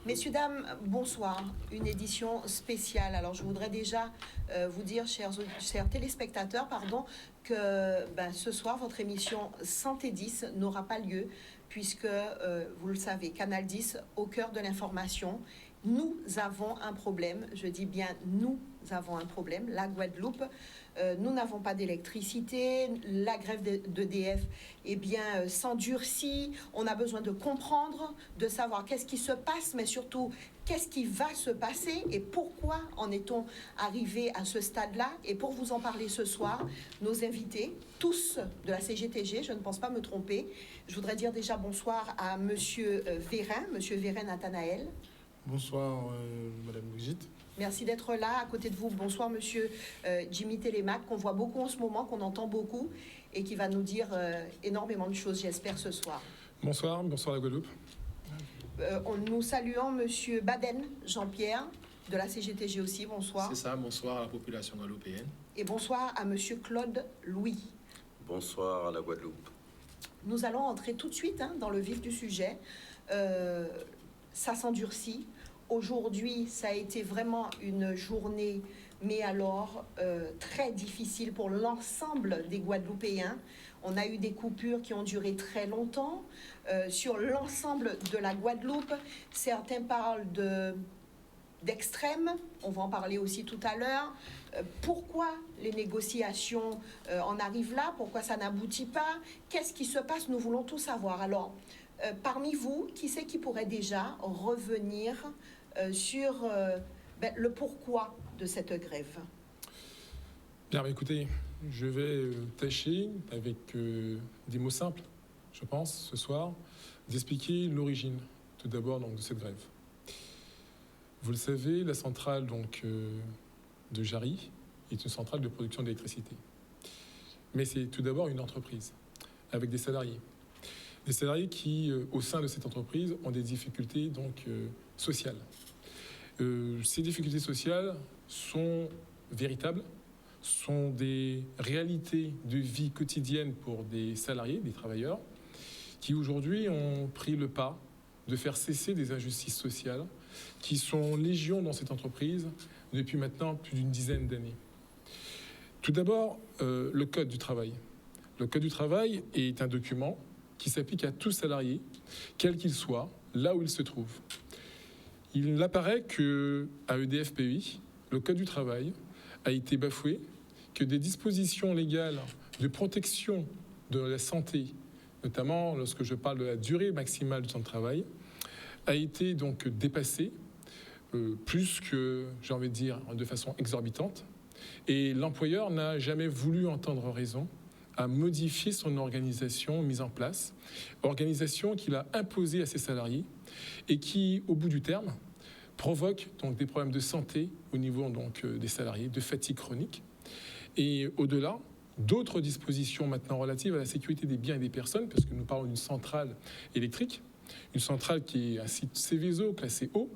Messieurs, dames, bonsoir. Une édition spéciale. Alors, je voudrais déjà vous dire, chers téléspectateurs, que ce soir, votre émission Santé 10 n'aura pas lieu, puisque, vous le savez, Canal 10, au cœur de l'information, nous avons un problème. Je dis bien nous avons un problème. La Guadeloupe, nous n'avons pas d'électricité. La grève d'EDF s'endurcit. On a besoin de comprendre, de savoir qu'est-ce qui se passe, mais surtout qu'est-ce qui va se passer et pourquoi en est-on arrivé à ce stade-là. Et pour vous en parler ce soir, nos invités, tous de la CGTG, je ne pense pas me tromper. Je voudrais dire déjà bonsoir à Monsieur Vérin Nathanaël. Bonsoir, Madame Brigitte. Merci d'être là. À côté de vous, bonsoir, Monsieur Jimmy Télémac, qu'on voit beaucoup en ce moment, qu'on entend beaucoup, et qui va nous dire énormément de choses, j'espère, ce soir. Bonsoir la Guadeloupe. Nous saluons Monsieur Baden Jean-Pierre, de la CGTG aussi, bonsoir. C'est ça, bonsoir à la population guadeloupéenne. Et bonsoir à Monsieur Claude Louis. Bonsoir à la Guadeloupe. Nous allons entrer tout de suite dans le vif du sujet. Ça s'endurcit. Aujourd'hui, ça a été vraiment une journée, mais alors très difficile pour l'ensemble des Guadeloupéens. On a eu des coupures qui ont duré très longtemps sur l'ensemble de la Guadeloupe. Certains parlent d'extrême, on va en parler aussi tout à l'heure. Pourquoi les négociations en arrivent là? Pourquoi ça n'aboutit pas? Qu'est-ce qui se passe? Nous voulons tout savoir. Alors, parmi vous, qui c'est qui pourrait déjà revenir sur le pourquoi de cette grève? Bien, écoutez, je vais tâcher, avec des mots simples, je pense, ce soir, d'expliquer l'origine, tout d'abord, de cette grève. Vous le savez, la centrale de Jarry est une centrale de production d'électricité. Mais c'est tout d'abord une entreprise, avec des salariés. Des salariés qui, au sein de cette entreprise, ont des difficultés sociales. Ces difficultés sociales sont véritables, sont des réalités de vie quotidienne pour des salariés, des travailleurs, qui aujourd'hui ont pris le pas de faire cesser des injustices sociales qui sont légion dans cette entreprise depuis maintenant plus d'une dizaine d'années. Tout d'abord, le Code du travail. Le Code du travail est un document qui s'applique à tout salarié, quel qu'il soit, là où il se trouve. Il apparaît qu'à EDF PEI, le Code du travail a été bafoué, que des dispositions légales de protection de la santé, notamment lorsque je parle de la durée maximale du temps de travail, a été dépassée, plus que, j'ai envie de dire, de façon exorbitante. Et l'employeur n'a jamais voulu entendre raison à modifier son organisation mise en place, organisation qu'il a imposée à ses salariés et qui, au bout du terme, provoque des problèmes de santé au niveau des salariés, de fatigue chronique. Et au-delà, d'autres dispositions maintenant relatives à la sécurité des biens et des personnes, parce que nous parlons d'une centrale électrique, une centrale qui est un site Céveso classé haut,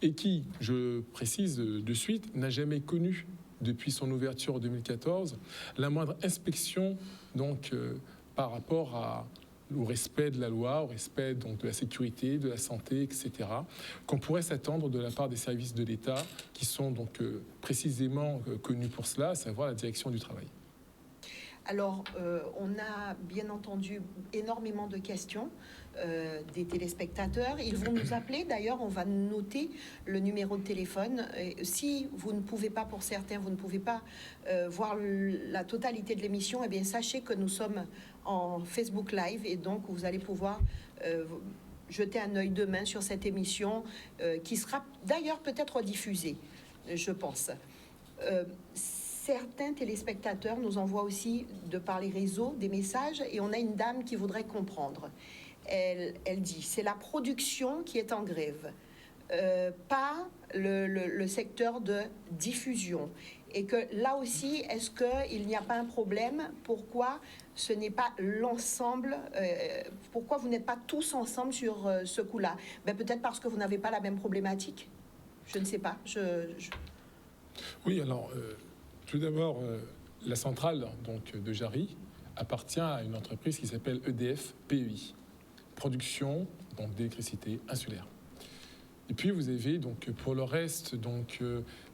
et qui, je précise de suite, n'a jamais connu depuis son ouverture en 2014, la moindre inspection par rapport au respect de la loi, au respect de la sécurité, de la santé, etc., qu'on pourrait s'attendre de la part des services de l'État qui sont précisément connus pour cela, à savoir la direction du travail. Alors, on a bien entendu énormément de questions des téléspectateurs. Ils vont nous appeler. D'ailleurs, on va noter le numéro de téléphone. Et si vous ne pouvez pas, pour certains, vous ne pouvez pas voir la totalité de l'émission, eh bien, sachez que nous sommes en Facebook Live et donc vous allez pouvoir jeter un œil demain sur cette émission qui sera d'ailleurs peut-être diffusée, je pense. Certains téléspectateurs nous envoient aussi de par les réseaux des messages et on a une dame qui voudrait comprendre. Elle dit, c'est la production qui est en grève, pas le secteur de diffusion. Et que là aussi, est-ce qu'il n'y a pas un problème? Pourquoi ce n'est pas l'ensemble? Pourquoi vous n'êtes pas tous ensemble sur ce coup-là? Peut-être parce que vous n'avez pas la même problématique. Je ne sais pas. Oui, alors... Tout d'abord, la centrale de Jarry appartient à une entreprise qui s'appelle EDF PEI, production d'électricité insulaire. Et puis vous avez donc pour le reste donc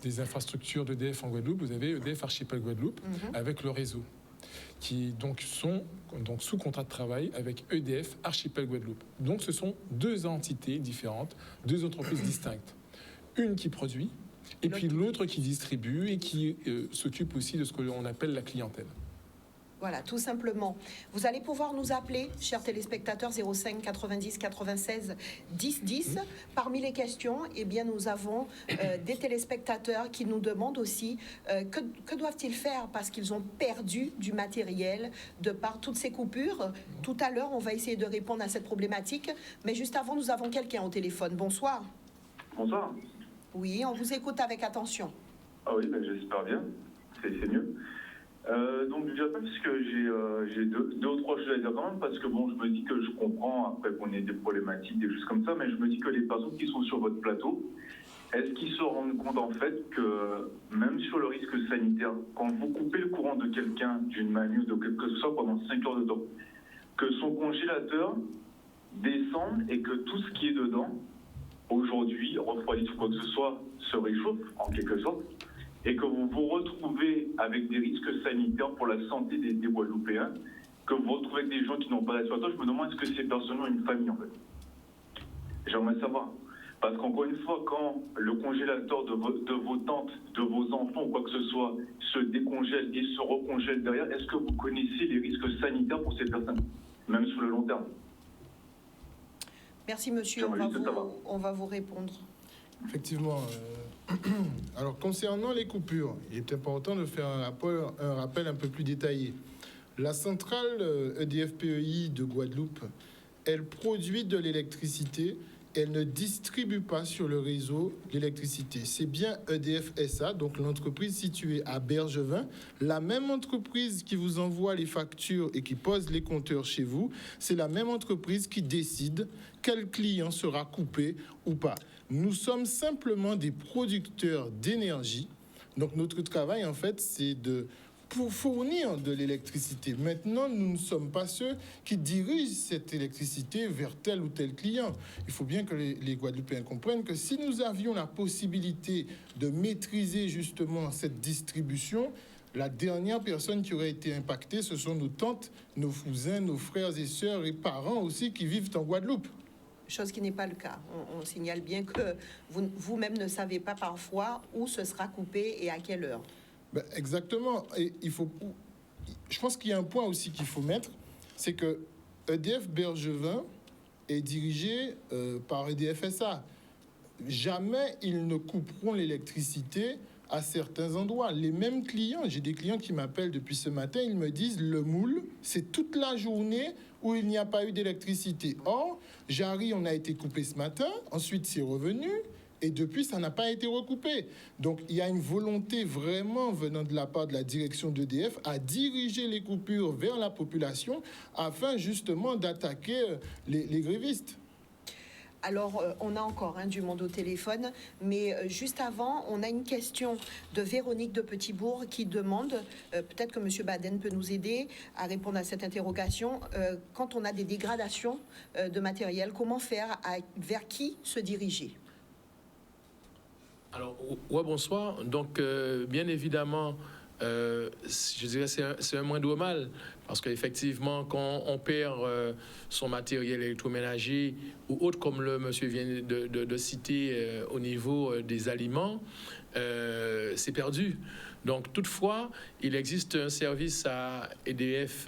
des infrastructures d'EDF en Guadeloupe, vous avez EDF Archipel Guadeloupe avec le réseau qui donc sont donc sous contrat de travail avec EDF Archipel Guadeloupe. Donc ce sont deux entités différentes, deux entreprises distinctes. Une qui produit et puis l'autre qui distribue et qui s'occupe aussi de ce que l'on appelle la clientèle. Voilà, tout simplement. Vous allez pouvoir nous appeler, chers téléspectateurs, 05 90 96 10 10. Parmi les questions, eh bien, nous avons des téléspectateurs qui nous demandent aussi que doivent-ils faire parce qu'ils ont perdu du matériel de par toutes ces coupures. Tout à l'heure, on va essayer de répondre à cette problématique. Mais juste avant, nous avons quelqu'un au téléphone. Bonsoir. Bonsoir. Oui, on vous écoute avec attention. Ah oui, ben j'espère bien. C'est mieux. Donc j'appelle parce que j'ai deux ou trois choses à dire quand même, parce que bon, je me dis que je comprends après qu'on ait des problématiques, des choses comme ça, mais je me dis que les personnes qui sont sur votre plateau, est-ce qu'ils se rendent compte en fait que même sur le risque sanitaire, quand vous coupez le courant de quelqu'un d'une manière ou de quelque que ce soit pendant 5 heures de temps, que son congélateur descende et que tout ce qui est dedans, aujourd'hui, refroidit ou quoi que ce soit, se réchauffe en quelque sorte, et que vous vous retrouvez avec des risques sanitaires pour la santé des Guadeloupéens, que vous vous retrouvez avec des gens qui n'ont pas d'aspirateur, je me demande est-ce que ces personnes ont une famille en fait. J'aimerais savoir. Parce qu'encore une fois, quand le congélateur de vos tantes, de vos enfants ou quoi que ce soit se décongèle et se recongèle derrière, est-ce que vous connaissez les risques sanitaires pour ces personnes, même sur le long terme? Merci monsieur, on va vous répondre. Effectivement. Alors, concernant les coupures, il est important de faire un rappel un peu plus détaillé. La centrale EDF-PEI de Guadeloupe, elle produit de l'électricité, elle ne distribue pas sur le réseau l'électricité. C'est bien EDF SA, donc l'entreprise située à Bergevin, la même entreprise qui vous envoie les factures et qui pose les compteurs chez vous, c'est la même entreprise qui décide quel client sera coupé ou pas. Nous sommes simplement des producteurs d'énergie. Donc notre travail, en fait, c'est pour fournir de l'électricité. Maintenant, nous ne sommes pas ceux qui dirigent cette électricité vers tel ou tel client. Il faut bien que les Guadeloupéens comprennent que si nous avions la possibilité de maîtriser justement cette distribution, la dernière personne qui aurait été impactée, ce sont nos tantes, nos cousins, nos frères et sœurs et parents aussi qui vivent en Guadeloupe. Chose qui n'est pas le cas. On signale bien que vous-même ne savez pas parfois où ce sera coupé et à quelle heure. Ben exactement. Et je pense qu'il y a un point aussi qu'il faut mettre, c'est que EDF Bergevin est dirigé par EDF SA. Jamais ils ne couperont l'électricité à certains endroits. Les mêmes clients, j'ai des clients qui m'appellent depuis ce matin, ils me disent le moule, c'est toute la journée où il n'y a pas eu d'électricité. Or, Jarry, on a été coupé ce matin, ensuite c'est revenu, et depuis, ça n'a pas été recoupé. Donc, il y a une volonté vraiment venant de la part de la direction d'EDF à diriger les coupures vers la population afin justement d'attaquer les grévistes. Alors, on a encore du monde au téléphone, mais juste avant, on a une question de Véronique de Petitbourg qui demande, peut-être que M. Baden peut nous aider à répondre à cette interrogation, quand on a des dégradations de matériel, comment faire, vers qui se diriger? Alors, ouais, bonsoir. Donc, bien évidemment, je dirais c'est un moindre mal, parce qu'effectivement, quand on perd son matériel électroménager ou autre, comme le monsieur vient de citer au niveau des aliments, c'est perdu. Donc, toutefois, il existe un service à EDF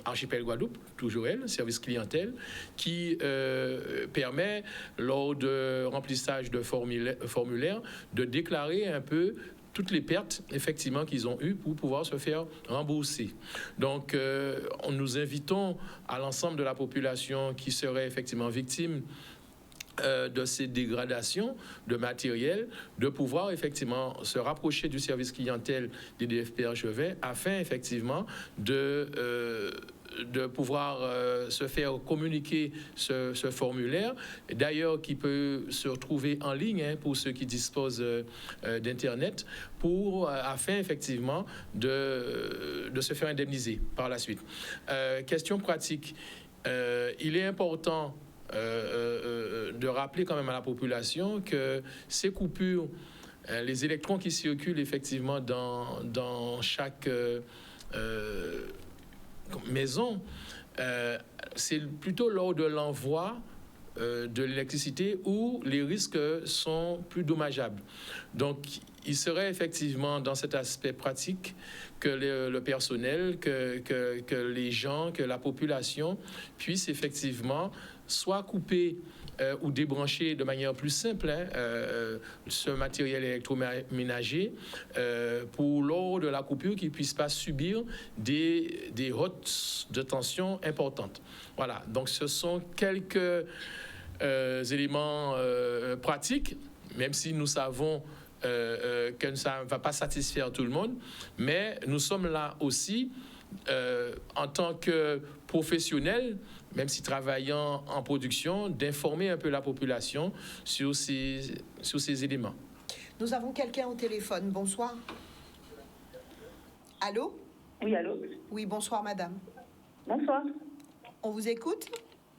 Archipel Guadeloupe, toujours elle, service clientèle, qui permet, lors de remplissage de formulaire, de déclarer un peu toutes les pertes, effectivement, qu'ils ont eues pour pouvoir se faire rembourser. Donc, nous invitons à l'ensemble de la population qui serait effectivement victime de ces dégradations de matériel, de pouvoir effectivement se rapprocher du service clientèle d'EDF Bergevin afin effectivement de pouvoir se faire communiquer ce formulaire, d'ailleurs qui peut se retrouver en ligne pour ceux qui disposent d'Internet, afin effectivement de se faire indemniser par la suite. Question pratique, il est important de rappeler quand même à la population que ces coupures, les électrons qui circulent effectivement dans chaque maison, c'est plutôt lors de l'envoi de l'électricité où les risques sont plus dommageables. Donc, il serait effectivement dans cet aspect pratique que le personnel, que les gens, que la population puissent effectivement soit couper ou débrancher de manière plus simple ce matériel électroménager pour lors de la coupure qu'ils ne puissent pas subir des hautes de tension importantes. Voilà, donc ce sont quelques éléments pratiques, même si nous savons que ça ne va pas satisfaire tout le monde, mais nous sommes là aussi en tant que professionnels, même si travaillant en production, d'informer un peu la population sur ces éléments. Nous avons quelqu'un au téléphone. Bonsoir. Allô? Oui, allô? Oui, bonsoir madame. Bonsoir. On vous écoute?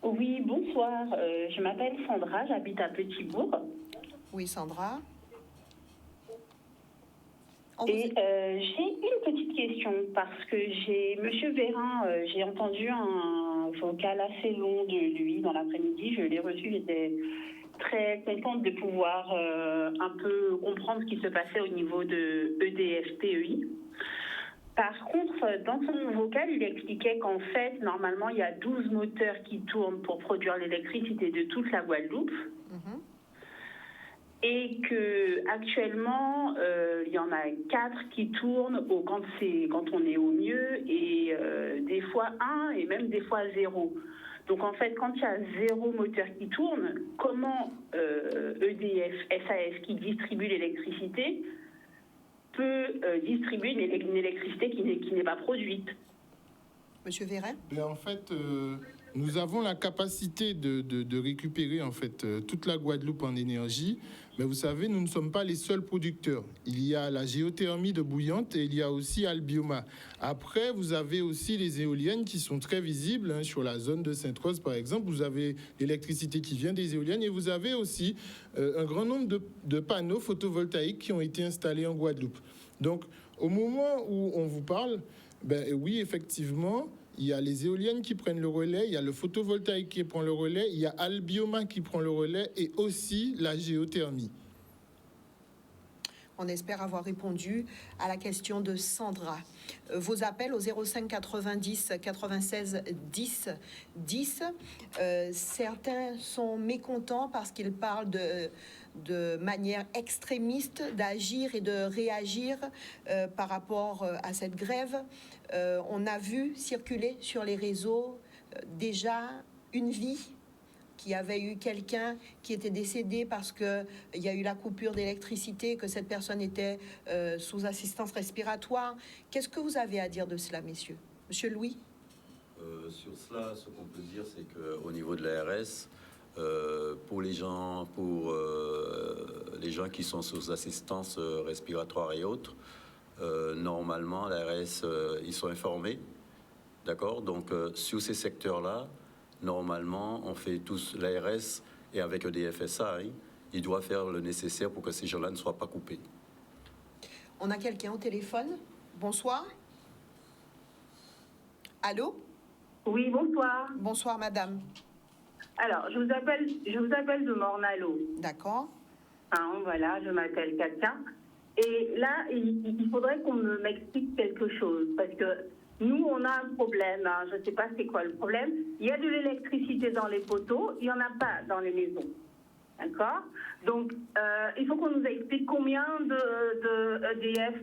Oui, bonsoir. Je m'appelle Sandra, j'habite à Petit-Bourg. Oui, Sandra. J'ai une petite question parce que Monsieur Vérin, j'ai entendu un vocal assez long de lui dans l'après-midi. Je l'ai reçu, j'étais très contente de pouvoir un peu comprendre ce qui se passait au niveau de EDF-PEI. Par contre, dans son vocal, il expliquait qu'en fait, normalement, il y a 12 moteurs qui tournent pour produire l'électricité de toute la Guadeloupe. Et qu'actuellement, il y en a 4 qui tournent quand on est au mieux, et des fois 1 et même des fois 0. Donc en fait, quand il y a 0 moteur qui tourne, comment EDF, SAS qui distribue l'électricité peut distribuer une électricité qui n'est pas produite? Monsieur Vérin? En fait, nous avons la capacité de récupérer en fait toute la Guadeloupe en énergie, mais vous savez, nous ne sommes pas les seuls producteurs. Il y a la géothermie de Bouillante et il y a aussi Albioma. Après, vous avez aussi les éoliennes qui sont très visibles sur la zone de Sainte-Rose, par exemple. Vous avez l'électricité qui vient des éoliennes et vous avez aussi un grand nombre de panneaux photovoltaïques qui ont été installés en Guadeloupe. Donc, au moment où on vous parle, oui, effectivement, il y a les éoliennes qui prennent le relais, il y a le photovoltaïque qui prend le relais, il y a Albioma qui prend le relais et aussi la géothermie. On espère avoir répondu à la question de Sandra. Vos appels au 05 90 96 10 10. Certains sont mécontents parce qu'ils parlent de manière extrémiste d'agir et de réagir par rapport à cette grève. On a vu circuler sur les réseaux déjà une vie qui avait eu quelqu'un qui était décédé parce qu'il y a eu la coupure d'électricité, que cette personne était sous assistance respiratoire. Qu'est-ce que vous avez à dire de cela, messieurs? Monsieur Louis? Sur cela, ce qu'on peut dire, c'est qu'au niveau de l'ARS, pour les gens qui sont sous assistance respiratoire et autres, normalement, l'ARS, ils sont informés, d'accord? Donc, sur ces secteurs-là, normalement, on fait tous l'ARS et avec EDF-SA, il doit faire le nécessaire pour que ces gens-là ne soient pas coupés. On a quelqu'un au téléphone. Bonsoir. Allô? Oui, bonsoir. Bonsoir, madame. Alors, je vous appelle de Mornalo. D'accord. Voilà, je m'appelle Katia. Et là, il faudrait qu'on m'explique quelque chose, parce que nous, on a un problème. Je ne sais pas c'est quoi le problème. Il y a de l'électricité dans les poteaux, il n'y en a pas dans les maisons. D'accord? Donc, il faut qu'on nous explique combien de EDF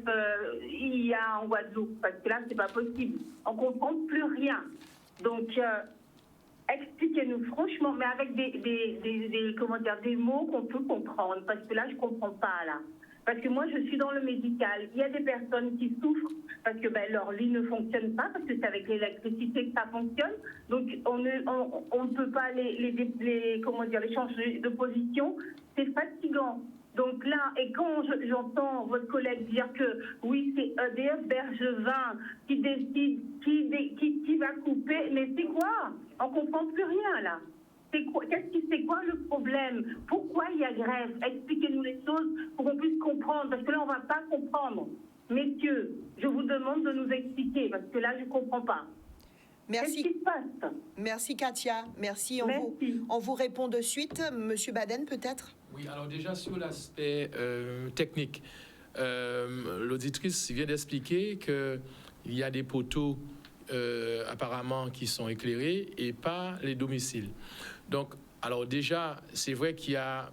il y a en Guadeloupe, parce que là, c'est pas possible. On ne comprend plus rien. Donc, expliquez-nous franchement, mais avec des mots qu'on peut comprendre, parce que là, je ne comprends pas, là. Parce que moi, je suis dans le médical. Il y a des personnes qui souffrent parce que leur lit ne fonctionne pas, parce que c'est avec l'électricité que ça fonctionne. Donc, on ne peut pas les changer de position. C'est fatigant. Donc là, et quand j'entends votre collègue dire que oui, c'est EDF Bergevin qui décide qui va couper, mais c'est quoi? On ne comprend plus rien, là. C'est quoi le problème? Pourquoi il y a grève? Expliquez-nous les choses pour qu'on puisse comprendre, parce que là, on ne va pas comprendre. Messieurs, je vous demande de nous expliquer, parce que là, je ne comprends pas. Merci. Qu'est-ce qui se passe? Merci Katia. Merci. Merci. On vous répond de suite. Monsieur Baden, peut-être? Oui, alors déjà sur l'aspect technique, l'auditrice vient d'expliquer qu'il y a des poteaux apparemment qui sont éclairés et pas les domiciles. Donc, alors déjà, c'est vrai qu'il y a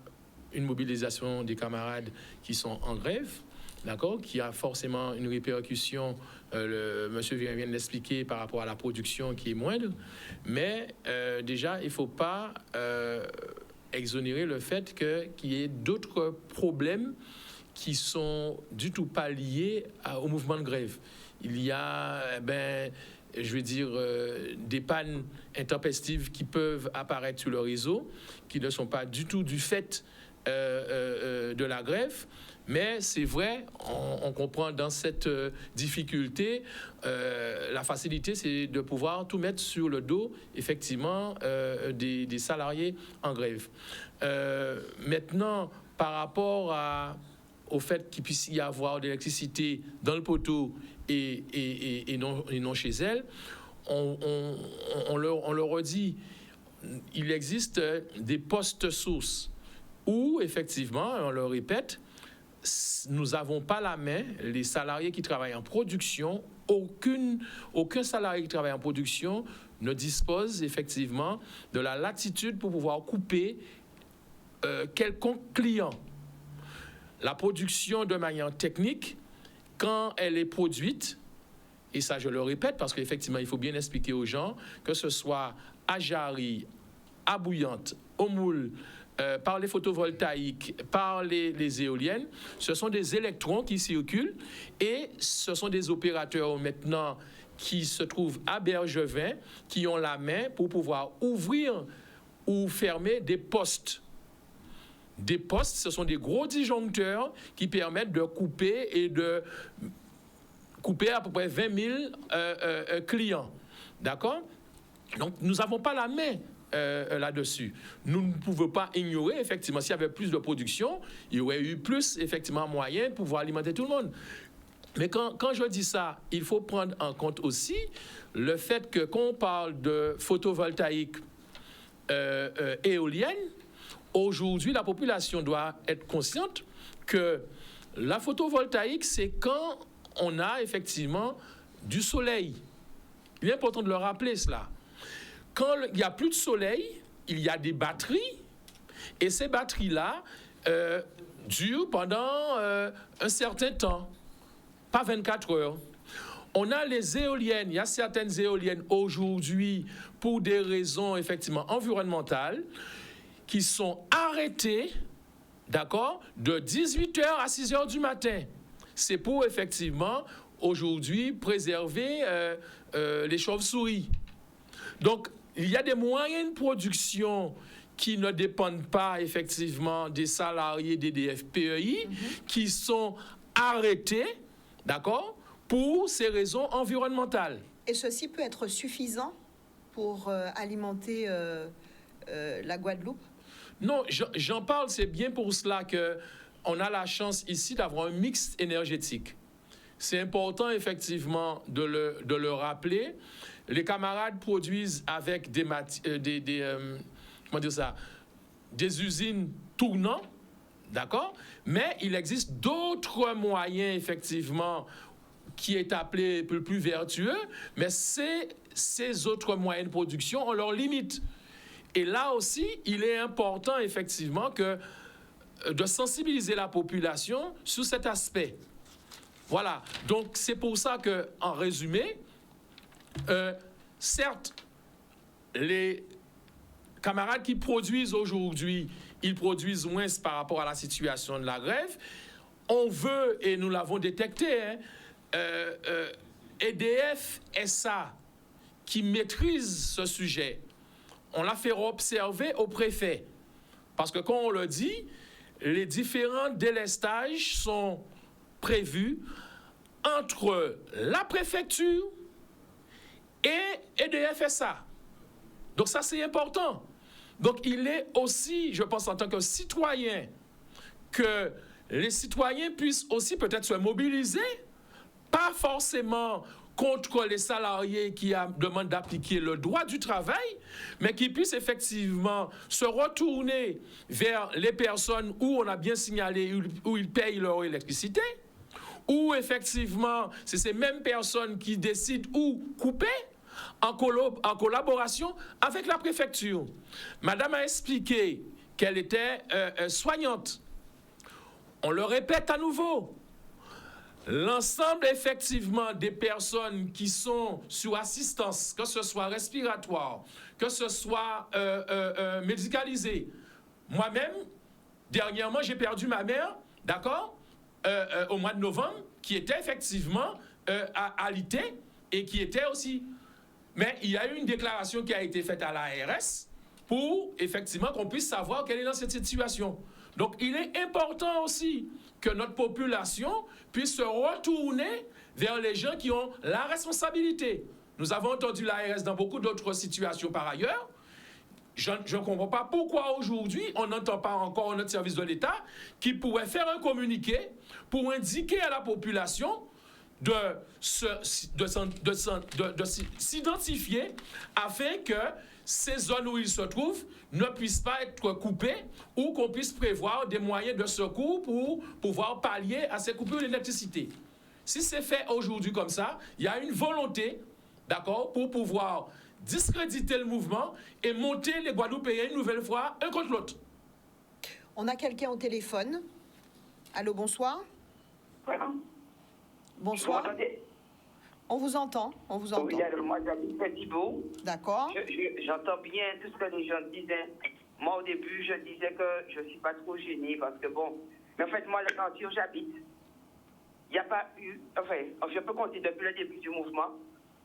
une mobilisation des camarades qui sont en grève, d'accord, qui a forcément une répercussion, monsieur vient de l'expliquer, par rapport à la production qui est moindre, mais déjà, il ne faut pas exonérer le fait qu'il y ait d'autres problèmes qui sont du tout pas liés au mouvement de grève. Il y a, je veux dire, des pannes intempestives qui peuvent apparaître sur le réseau, qui ne sont pas du tout du fait de la grève. Mais c'est vrai, on comprend dans cette difficulté, la facilité, c'est de pouvoir tout mettre sur le dos, effectivement, des salariés en grève. Maintenant, par rapport au fait qu'il puisse y avoir de l'électricité dans le poteau et non chez elle, on leur redit, il existe des postes sources où, effectivement, on le répète, nous n'avons pas la main, les salariés qui travaillent en production, aucun salarié qui travaille en production ne dispose effectivement de la latitude pour pouvoir couper quelconque client. La production de manière technique, quand elle est produite, et ça je le répète parce qu'effectivement il faut bien expliquer aux gens, que ce soit à jarry, à bouillante, au moule, par les photovoltaïques, par les éoliennes, ce sont des électrons qui circulent et ce sont des opérateurs maintenant qui se trouvent à Bergevin, qui ont la main pour pouvoir ouvrir ou fermer des postes. Des postes, ce sont des gros disjoncteurs qui permettent de couper et de couper à peu près 20 000 clients. D'accord? Donc, nous n'avons pas la main là-dessus. Nous ne pouvons pas ignorer, effectivement, s'il y avait plus de production, il y aurait eu plus, effectivement, moyen de pouvoir alimenter tout le monde. Mais quand je dis ça, il faut prendre en compte aussi le fait que quand on parle de photovoltaïque éolienne, aujourd'hui, la population doit être consciente que la photovoltaïque, c'est quand on a effectivement du soleil. Il est important de le rappeler, cela. Quand il n'y a plus de soleil, il y a des batteries, et ces batteries-là durent pendant un certain temps, pas 24 heures. On a les éoliennes, il y a certaines éoliennes aujourd'hui, pour des raisons effectivement environnementales, qui sont arrêtées, d'accord, de 18h à 6h du matin. C'est pour effectivement, aujourd'hui, préserver les chauves-souris. Donc, il y a des moyens de production qui ne dépendent pas effectivement des salariés d'EDF PEI, qui sont arrêtés, d'accord, pour ces raisons environnementales. Et ceci peut être suffisant pour alimenter la Guadeloupe? Non, j'en parle, c'est bien pour cela qu'on a la chance ici d'avoir un mix énergétique. C'est important effectivement de le rappeler. Les camarades produisent avec des usines tournantes, d'accord? Mais il existe d'autres moyens, effectivement, qui est appelé un peu plus vertueux, mais ces autres moyens de production ont leurs limites. Et là aussi, il est important, effectivement, de sensibiliser la population sur cet aspect. Voilà. Donc, c'est pour ça qu'en résumé, certes, les camarades qui produisent aujourd'hui, ils produisent moins par rapport à la situation de la grève. On veut, et nous l'avons détecté, EDF SA, qui maîtrise ce sujet, on l'a fait observer au préfet. Parce que, comme on le dit, les différents délestages sont prévus entre la préfecture et EDF SA. Donc ça, c'est important. Donc, il est aussi, je pense, en tant que citoyen, que les citoyens puissent aussi peut-être se mobiliser, pas forcément contre les salariés qui demandent d'appliquer le droit du travail, mais qui puissent effectivement se retourner vers les personnes où on a bien signalé, où ils payent leur électricité, où effectivement, c'est ces mêmes personnes qui décident où couper, en collaboration avec la préfecture. Madame a expliqué qu'elle était soignante. On le répète à nouveau. L'ensemble, effectivement, des personnes qui sont sous assistance, que ce soit respiratoire, que ce soit médicalisé. Moi-même, dernièrement, j'ai perdu ma mère, d'accord, au mois de novembre, qui était effectivement alitée et qui était aussi... Mais il y a eu une déclaration qui a été faite à l'ARS pour, effectivement, qu'on puisse savoir quelle est dans cette situation. Donc, il est important aussi que notre population puisse se retourner vers les gens qui ont la responsabilité. Nous avons entendu l'ARS dans beaucoup d'autres situations par ailleurs. Je ne comprends pas pourquoi aujourd'hui, on n'entend pas encore notre service de l'État qui pourrait faire un communiqué pour indiquer à la population de s'identifier afin que ces zones où ils se trouvent ne puissent pas être coupées ou qu'on puisse prévoir des moyens de secours pour pouvoir pallier à ces coupures d'électricité. Si c'est fait aujourd'hui comme ça, il y a une volonté, d'accord, pour pouvoir discréditer le mouvement et monter les Guadeloupéens une nouvelle fois un contre l'autre. On a quelqu'un au téléphone. Allô, bonsoir. Voilà. Bonsoir. On vous entend, on vous entend. Oui, alors moi j'habite Petit-Beau. D'accord. J'entends bien tout ce que les gens disaient. Moi au début je disais que je ne suis pas trop gênée parce que bon, mais en fait moi le quartier où j'habite, il n'y a pas eu, enfin je peux compter depuis le début du mouvement,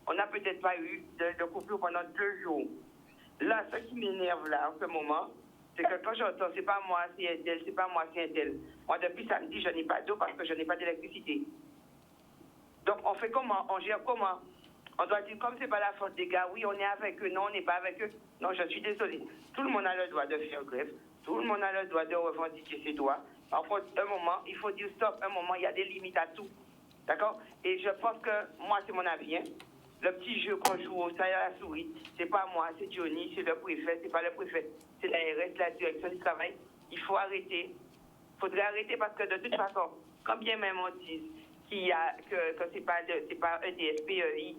on n'a peut-être pas eu de coupure pendant 2 jours. Là, ce qui m'énerve là en ce moment, c'est que quand j'entends c'est pas moi, c'est un tel, c'est pas moi, c'est un tel. Moi depuis samedi je n'ai pas d'eau parce que je n'ai pas d'électricité. Donc, on fait comment? On gère comment? On doit dire, comme c'est pas la faute des gars, oui, on est avec eux, non, on n'est pas avec eux. Non, je suis désolée. Tout le monde a le droit de faire grève. Tout le monde a le droit de revendiquer ses droits. Par contre, un moment, il faut dire stop. Un moment, il y a des limites à tout. D'accord? Et je pense que, moi, c'est mon avis, hein. Le petit jeu qu'on joue au ça et à la souris, c'est pas moi, c'est Johnny, c'est le préfet, c'est pas le préfet, c'est l'ARS, la direction du travail. Il faut arrêter. Il faudrait arrêter parce que de toute façon, quand bien même on dise que c'est pas EDF PEI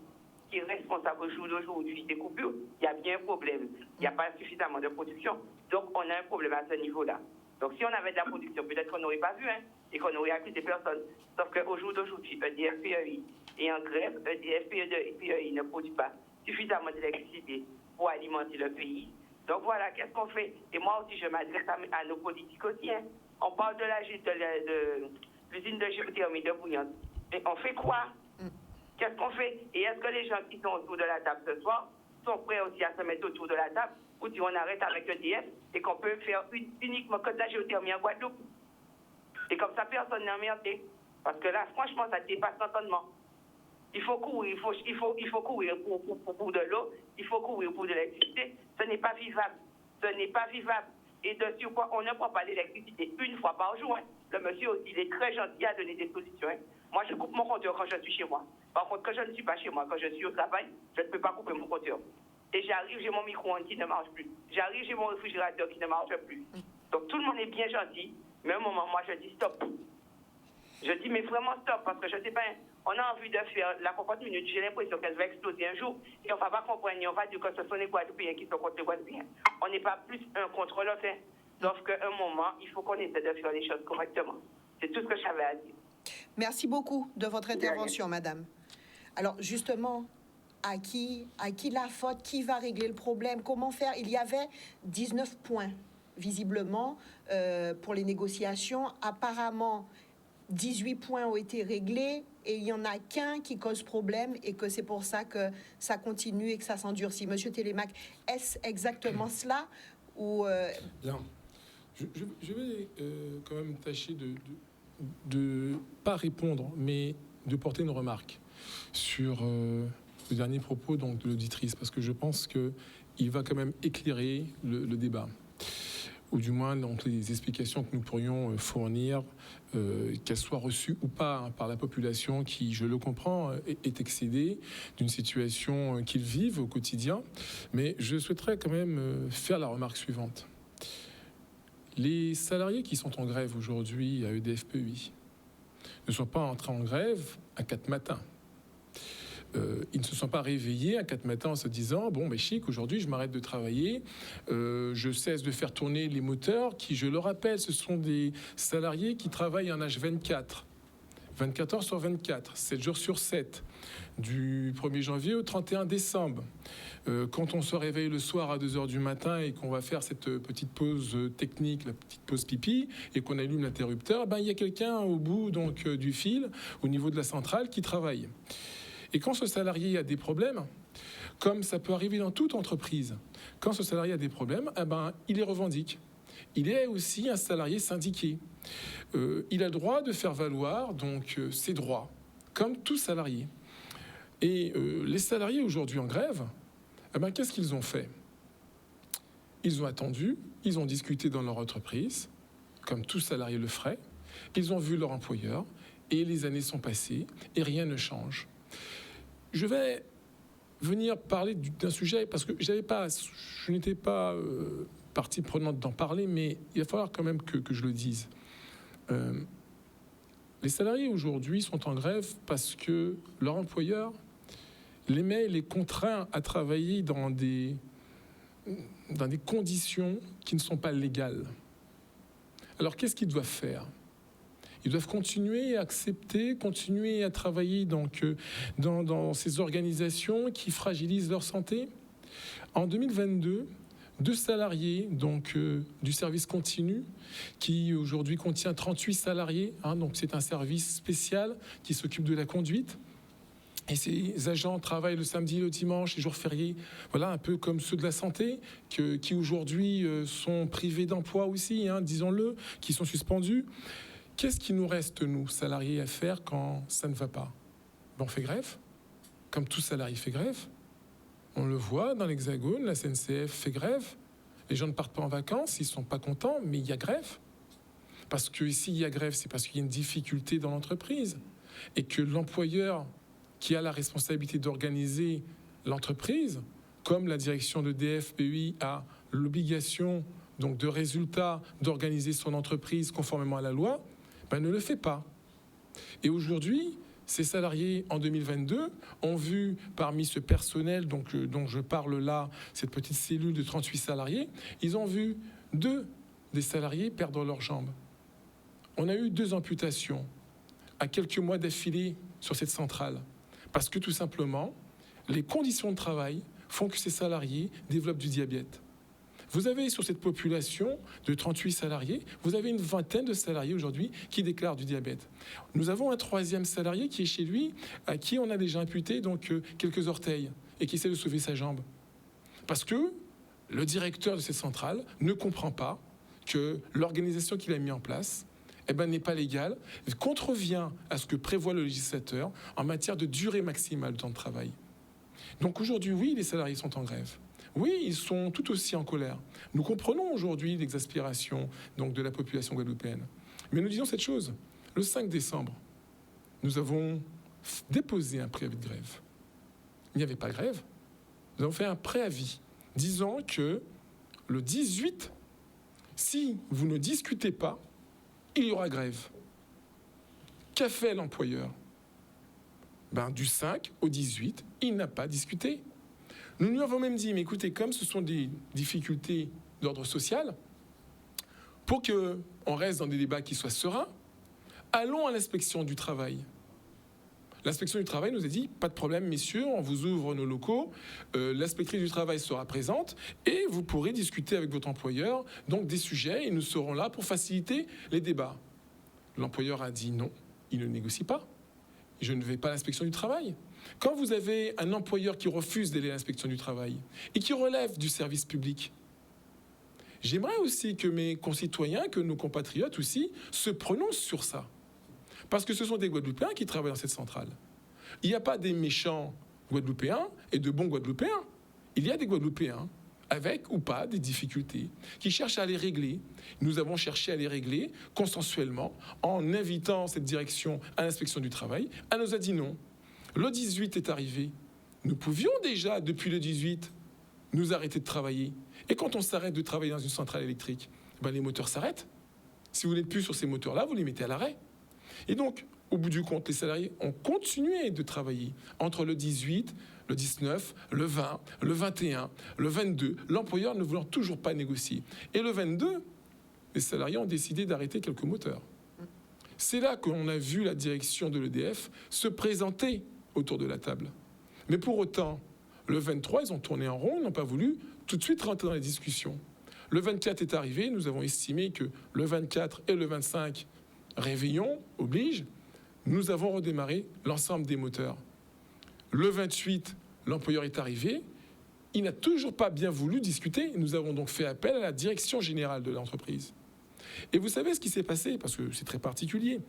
qui est responsable au jour d'aujourd'hui des coupures, il y a bien un problème. Il n'y a pas suffisamment de production. Donc, on a un problème à ce niveau-là. Donc, si on avait de la production, peut-être qu'on n'aurait pas vu, hein, et qu'on aurait accusé personne. Sauf qu'au jour d'aujourd'hui, EDF PEI est en grève, EDF PEI ne produit pas suffisamment d'électricité pour alimenter le pays. Donc, voilà, qu'est-ce qu'on fait? Et moi aussi, je m'adresse à nos politiques aussi. Hein. On parle de l'usine de géothermie de Bouillante. Et on fait quoi? Qu'est-ce qu'on fait? Et est-ce que les gens qui sont autour de la table ce soir sont prêts aussi à se mettre autour de la table ou si on arrête avec EDF et qu'on peut faire uniquement que de la géothermie en Guadeloupe? Et comme ça, personne n'est emmerdé. Parce que là, franchement, ça dépasse l'entendement. Il faut courir, il faut courir pour de l'eau, il faut courir pour de l'électricité. Ce n'est pas vivable. Ce n'est pas vivable. Et de sur quoi on ne prend pas l'électricité 1 fois par jour. Hein. Le monsieur aussi, il est très gentil à donner des solutions. Hein. Moi, je coupe mon compteur quand je suis chez moi. Par contre, quand je ne suis pas chez moi, quand je suis au travail, je ne peux pas couper mon compteur. Et j'arrive, j'ai mon micro-ondes qui ne marche plus. J'arrive, j'ai mon réfrigérateur qui ne marche plus. Donc, tout le monde est bien gentil. Mais à un moment, moi, je dis stop. Je dis, mais vraiment stop, parce que je ne sais pas, on a envie de faire la 50 minutes. J'ai l'impression qu'elle va exploser un jour. Et on ne va pas comprendre, on va dire que ce sont les Guadeloupéens qui sont contre les Guadeloupéens. On n'est pas plus un contre l'autre. Hein. Sauf qu'à un moment, il faut qu'on essaie de faire les choses correctement. C'est tout ce que j'avais à dire. Merci beaucoup de votre intervention, madame. Alors, justement, à qui la faute? Qui va régler le problème? Comment faire? Il y avait 19 points, visiblement, pour les négociations. Apparemment, 18 points ont été réglés et il n'y en a qu'un qui cause problème et que c'est pour ça que ça continue et que ça s'endurcit. Monsieur Télémac, est-ce exactement cela ou Bien. Je vais quand même tâcher de pas répondre, mais de porter une remarque sur ce dernier propos donc, de l'auditrice, parce que je pense qu'il va quand même éclairer le débat, ou du moins donc, les explications que nous pourrions fournir, qu'elles soient reçues ou pas hein, par la population qui, je le comprends, est excédée d'une situation qu'ils vivent au quotidien. Mais je souhaiterais quand même faire la remarque suivante. Les salariés qui sont en grève aujourd'hui à EDF-PEI ne sont pas entrés en grève à 4 matins. Ils ne se sont pas réveillés à 4 matins en se disant « Bon, ben chic, aujourd'hui, je m'arrête de travailler, je cesse de faire tourner les moteurs qui, je le rappelle, ce sont des salariés qui travaillent en H24, 24 heures sur 24, 7 jours sur 7, du 1er janvier au 31 décembre. Quand on se réveille le soir à 2 heures du matin et qu'on va faire cette petite pause technique, la petite pause pipi, et qu'on allume l'interrupteur, ben, il y a quelqu'un au bout donc, du fil, au niveau de la centrale, qui travaille. Et quand ce salarié a des problèmes, comme ça peut arriver dans toute entreprise, quand ce salarié a des problèmes, eh ben, il les revendique. Il est aussi un salarié syndiqué. Il a le droit de faire valoir donc, ses droits, comme tout salarié. Et les salariés aujourd'hui en grève, eh ben, qu'est-ce qu'ils ont fait? Ils ont attendu, ils ont discuté dans leur entreprise, comme tout salarié le ferait. Ils ont vu leur employeur et les années sont passées et rien ne change. Je vais venir parler d'un sujet parce que je n'étais pas partie prenante d'en parler, mais il va falloir quand même que je le dise. Les salariés aujourd'hui sont en grève parce que leur employeur les contraint à travailler dans des conditions qui ne sont pas légales. Alors qu'est-ce qu'ils doivent faire? Ils doivent continuer à accepter, continuer à travailler donc, dans ces organisations qui fragilisent leur santé. En 2022, 2 salariés donc, du service continu, qui aujourd'hui contient 38 salariés, hein, donc c'est un service spécial qui s'occupe de la conduite. Et ces agents travaillent le samedi, le dimanche, les jours fériés, voilà, un peu comme ceux de la santé, qui aujourd'hui sont privés d'emploi aussi, hein, disons-le, qui sont suspendus. Qu'est-ce qui nous reste, nous, salariés, à faire quand ça ne va pas? On fait grève, comme tout salarié fait grève. On le voit dans l'Hexagone, la SNCF fait grève. Les gens ne partent pas en vacances, ils ne sont pas contents, mais il y a grève. Parce que s'il y a grève, c'est parce qu'il y a une difficulté dans l'entreprise. Et que l'employeur qui a la responsabilité d'organiser l'entreprise, comme la direction d'EDF PEI a l'obligation donc de résultat d'organiser son entreprise conformément à la loi, ben ne le fait pas. Et aujourd'hui, ces salariés, en 2022, ont vu parmi ce personnel dont je parle là, cette petite cellule de 38 salariés, ils ont vu 2 des salariés perdre leurs jambes. On a eu 2 amputations à quelques mois d'affilée sur cette centrale. Parce que tout simplement, les conditions de travail font que ces salariés développent du diabète. Vous avez sur cette population de 38 salariés, vous avez une vingtaine de salariés aujourd'hui qui déclarent du diabète. Nous avons un 3e salarié qui est chez lui, à qui on a déjà imputé donc, quelques orteils et qui essaie de sauver sa jambe. Parce que le directeur de cette centrale ne comprend pas que l'organisation qu'il a mis en place n'est pas légale, contrevient à ce que prévoit le législateur en matière de durée maximale de temps de travail. Donc aujourd'hui, oui, les salariés sont en grève. Oui, ils sont tout aussi en colère. Nous comprenons aujourd'hui l'exaspération donc, de la population guadeloupéenne. Mais nous disons cette chose. Le 5 décembre, nous avons déposé un préavis de grève. Il n'y avait pas grève. Nous avons fait un préavis disant que le 18, si vous ne discutez pas, il y aura grève. Qu'a fait l'employeur? Du 5 au 18, il n'a pas discuté. Nous lui avons même dit, mais écoutez, comme ce sont des difficultés d'ordre social, pour qu'on reste dans des débats qui soient sereins, allons à l'inspection du travail. L'inspection du travail nous a dit, pas de problème, messieurs, on vous ouvre nos locaux, l'inspectrice du travail sera présente et vous pourrez discuter avec votre employeur donc des sujets et nous serons là pour faciliter les débats. L'employeur a dit non, il ne négocie pas. Je ne vais pas à l'inspection du travail. Quand vous avez un employeur qui refuse d'aller à l'inspection du travail et qui relève du service public, j'aimerais aussi que mes concitoyens, que nos compatriotes aussi, se prononcent sur ça. Parce que ce sont des Guadeloupéens qui travaillent dans cette centrale. Il n'y a pas des méchants Guadeloupéens et de bons Guadeloupéens. Il y a des Guadeloupéens avec ou pas des difficultés, qui cherchent à les régler. Nous avons cherché à les régler consensuellement en invitant cette direction à l'inspection du travail. Elle nous a dit non. Le 18 est arrivé. Nous pouvions déjà, depuis le 18, nous arrêter de travailler. Et quand on s'arrête de travailler dans une centrale électrique, les moteurs s'arrêtent. Si vous n'êtes plus sur ces moteurs-là, vous les mettez à l'arrêt. Et donc, au bout du compte, les salariés ont continué de travailler entre le 18, le 19, le 20, le 21, le 22, l'employeur ne voulant toujours pas négocier. Et le 22, les salariés ont décidé d'arrêter quelques moteurs. C'est là qu'on a vu la direction de l'EDF se présenter autour de la table. Mais pour autant, le 23, ils ont tourné en rond, ils n'ont pas voulu tout de suite rentrer dans les discussions. Le 24 est arrivé, nous avons estimé que le 24 et le 25, réveillon oblige, nous avons redémarré l'ensemble des moteurs. Le 28, l'employeur est arrivé, il n'a toujours pas bien voulu discuter. Nous avons donc fait appel à la direction générale de l'entreprise. Et vous savez ce qui s'est passé, parce que c'est très particulier.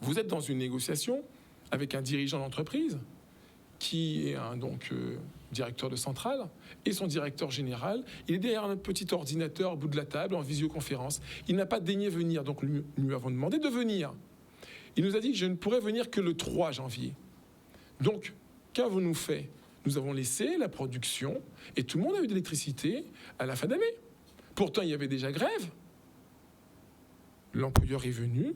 Vous êtes dans une négociation avec un dirigeant d'entreprise qui est un directeur de centrale, et son directeur général, il est derrière un petit ordinateur au bout de la table, en visioconférence. Il n'a pas daigné venir, donc nous lui avons demandé de venir. Il nous a dit que je ne pourrais venir que le 3 janvier. Donc, qu'avons-nous fait? Nous avons laissé la production, et tout le monde a eu de l'électricité à la fin d'année. Pourtant, il y avait déjà grève. L'employeur est venu,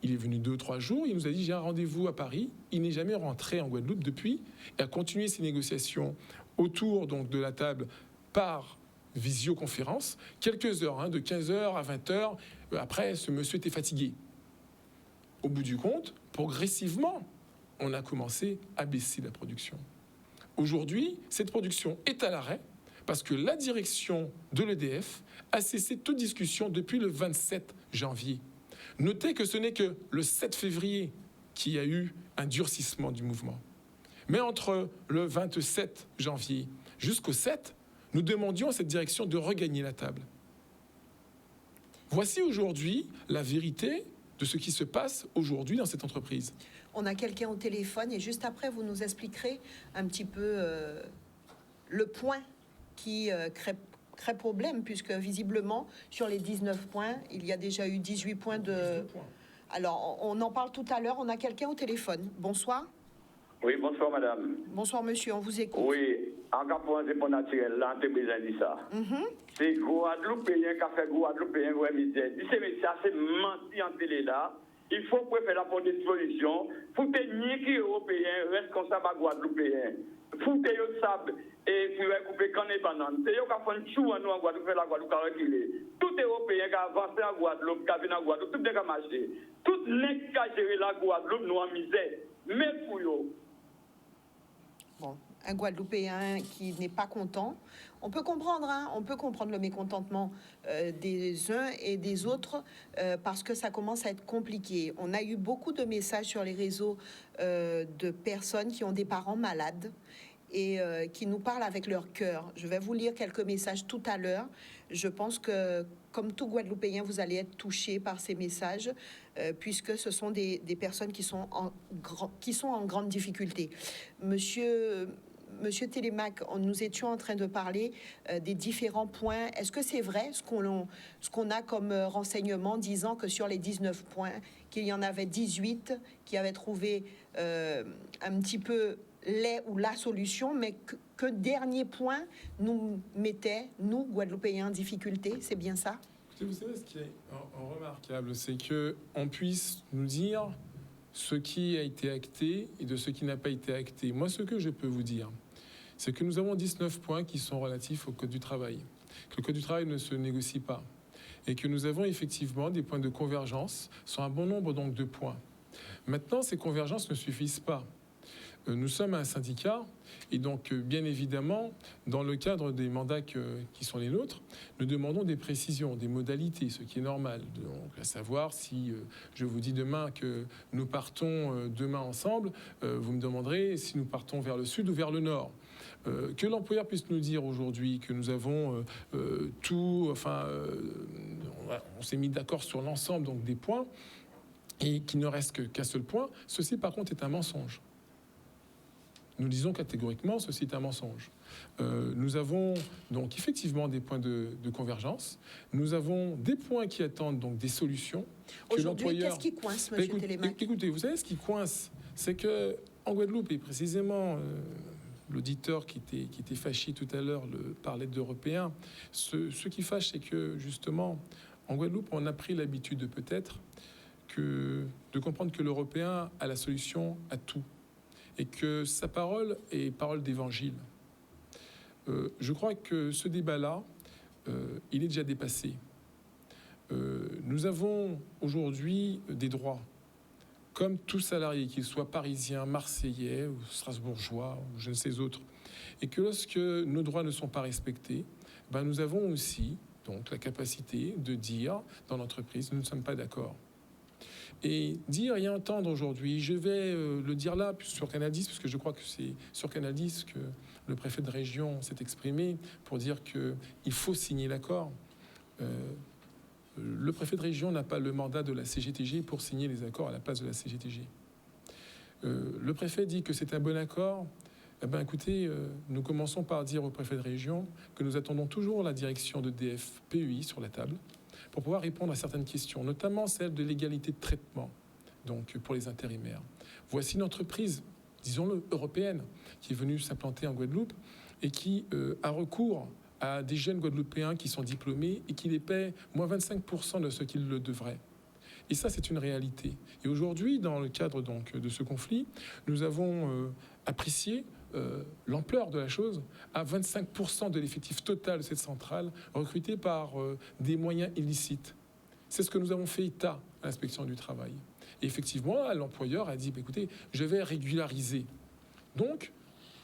il est venu 2 ou 3 jours, il nous a dit j'ai un rendez-vous à Paris. Il n'est jamais rentré en Guadeloupe depuis et a continué ses négociations autour donc de la table par visioconférence, quelques heures, de 15h à 20h. Après, ce monsieur était fatigué. Au bout du compte, progressivement, on a commencé à baisser la production. Aujourd'hui, cette production est à l'arrêt parce que la direction de l'EDF a cessé toute discussion depuis le 27 janvier. Notez que ce n'est que le 7 février qu'il y a eu un durcissement du mouvement. Mais entre le 27 janvier jusqu'au 7, nous demandions à cette direction de regagner la table. Voici aujourd'hui la vérité de ce qui se passe aujourd'hui dans cette entreprise. On a quelqu'un au téléphone et juste après, vous nous expliquerez un petit peu le point qui crée problème, puisque visiblement, sur les 19 points, il y a déjà eu 18 points de... Alors, on en parle tout à l'heure. On a quelqu'un au téléphone. Bonsoir. Oui, bonsoir, madame. Bonsoir, monsieur. On vous écoute. Oui, en cas pour un dépôt naturel, là, on a besoin de ça. C'est Guadeloupéen qui a fait Guadeloupéen, ouais, misère. C'est ça, c'est menti en télé là. Il faut préférer la bonne disposition. Foutez ni qui européen, responsable à Guadeloupéen. Foutez le sable et puis couper canne et banane. C'est eux qui font une chou en nous en Guadeloupe, la Guadeloupe a reculé. Tout européen qui a avancé en Guadeloupe, qui a venu en Guadeloupe, tout le monde a marché. Tout le monde qui a géré la Guadeloupe, nous en misère. Mais pour eux. Bon, un Guadeloupéen qui n'est pas content. On peut comprendre, on peut comprendre le mécontentement des uns et des autres parce que ça commence à être compliqué. On a eu beaucoup de messages sur les réseaux de personnes qui ont des parents malades et qui nous parlent avec leur cœur. Je vais vous lire quelques messages tout à l'heure. Je pense que, comme tout Guadeloupéen, vous allez être touchés par ces messages puisque ce sont des personnes qui sont en grande difficulté. Monsieur Télémac, nous étions en train de parler des différents points. Est-ce que c'est vrai ce qu'on a comme renseignement disant que sur les 19 points, qu'il y en avait 18 qui avaient trouvé un petit peu la solution, mais que dernier point nous mettait, nous, Guadeloupéens, en difficulté? C'est bien ça? Vous savez, ce qui est remarquable, c'est qu'on puisse nous dire ce qui a été acté et de ce qui n'a pas été acté. Moi, ce que je peux vous dire, c'est que nous avons 19 points qui sont relatifs au Code du travail, que le Code du travail ne se négocie pas, et que nous avons effectivement des points de convergence sur un bon nombre donc de points. Maintenant, ces convergences ne suffisent pas. Nous sommes un syndicat et donc bien évidemment dans le cadre des mandats qui sont les nôtres, nous demandons des précisions, des modalités, ce qui est normal. Donc, à savoir si je vous dis demain que nous partons demain ensemble, vous me demanderez si nous partons vers le sud ou vers le nord. Que l'employeur puisse nous dire aujourd'hui que nous avons tout, on s'est mis d'accord sur l'ensemble donc des points et qu'il ne reste qu'un seul point, ceci par contre est un mensonge. Nous disons catégoriquement, ceci est un mensonge. Nous avons donc effectivement des points de convergence. Nous avons des points qui attendent donc des solutions. Aujourd'hui, qu'est-ce qui coince, M. Télémac? Écoutez, vous savez ce qui coince, c'est que en Guadeloupe, et précisément l'auditeur qui était fâché tout à l'heure parlait d'Européens, ce qui fâche, c'est que justement, en Guadeloupe, on a pris l'habitude peut-être de comprendre que l'Européen a la solution à tout et que sa parole est parole d'évangile. Je crois que ce débat-là, il est déjà dépassé. Nous avons aujourd'hui des droits, comme tout salarié, qu'il soit parisien, marseillais, ou strasbourgeois, ou je ne sais autres. Et que lorsque nos droits ne sont pas respectés, ben nous avons aussi donc, la capacité de dire dans l'entreprise, nous ne sommes pas d'accord. Et dire et entendre aujourd'hui, je vais le dire là sur Canal 10, parce que je crois que c'est sur Canal 10 que le préfet de région s'est exprimé pour dire qu'il faut signer l'accord. Le préfet de région n'a pas le mandat de la CGTG pour signer les accords à la place de la CGTG. Le préfet dit que c'est un bon accord. Eh bien, écoutez, nous commençons par dire au préfet de région que nous attendons toujours la direction d'EDF PEI sur la table pour pouvoir répondre à certaines questions, notamment celle de l'égalité de traitement donc, pour les intérimaires. Voici une entreprise, disons-le, européenne, qui est venue s'implanter en Guadeloupe et qui a recours à des jeunes Guadeloupéens qui sont diplômés et qui les paient moins 25% de ce qu'ils le devraient. Et ça, c'est une réalité. Et aujourd'hui, dans le cadre donc, de ce conflit, nous avons apprécié l'ampleur de la chose à 25% de l'effectif total de cette centrale recruté par des moyens illicites. C'est ce que nous avons fait état à l'inspection du travail. Et effectivement, l'employeur a dit, écoutez, je vais régulariser. Donc,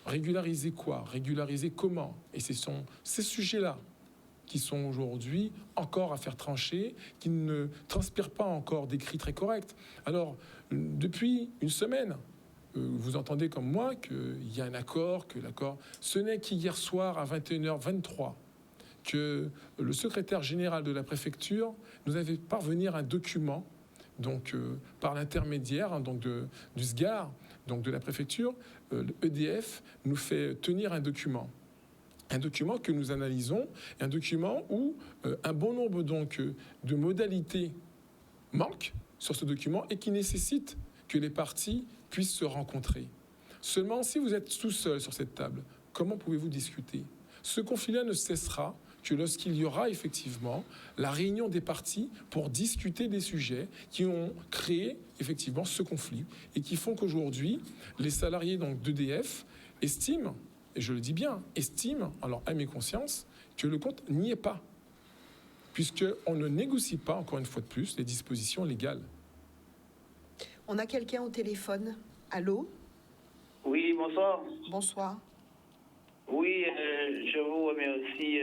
régulariser quoi? Régulariser comment? Et ce sont ces sujets-là qui sont aujourd'hui encore à faire trancher, qui ne transpirent pas encore d'écrits très corrects. Alors, depuis une semaine, vous entendez comme moi qu'il y a un accord, que l'accord... Ce n'est qu'hier soir à 21h23 que le secrétaire général de la préfecture nous avait parvenir un document, donc par l'intermédiaire donc du SGAR, donc de la préfecture, l'EDF nous fait tenir un document que nous analysons, un document où un bon nombre donc de modalités manquent sur ce document et qui nécessite que les parties puissent se rencontrer. Seulement, si vous êtes tout seul sur cette table, comment pouvez-vous discuter? Ce conflit-là ne cessera que lorsqu'il y aura effectivement la réunion des parties pour discuter des sujets qui ont créé effectivement ce conflit et qui font qu'aujourd'hui, les salariés donc d'EDF estiment, et je le dis bien, estiment, en leur âme et conscience, que le compte n'y est pas, puisqu'on ne négocie pas, encore une fois de plus, les dispositions légales. On a quelqu'un au téléphone. Allô? Oui, bonsoir. Bonsoir. Oui, je vous remercie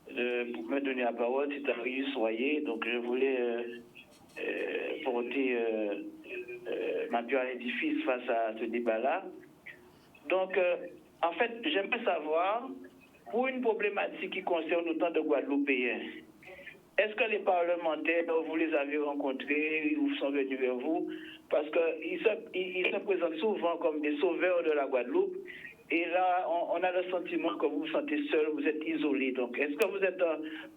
de me donner la parole. C'est Arius Soyer. Donc, je voulais porter ma pierre à l'édifice face à ce débat-là. Donc, en fait, j'aimerais savoir, pour une problématique qui concerne autant de Guadeloupéens, est-ce que les parlementaires, vous les avez rencontrés, ils sont venus vers vous? Parce qu'ils se présentent souvent comme des sauveurs de la Guadeloupe. Et là, on a le sentiment que vous vous sentez seul, vous êtes isolé. Donc, est-ce que vous êtes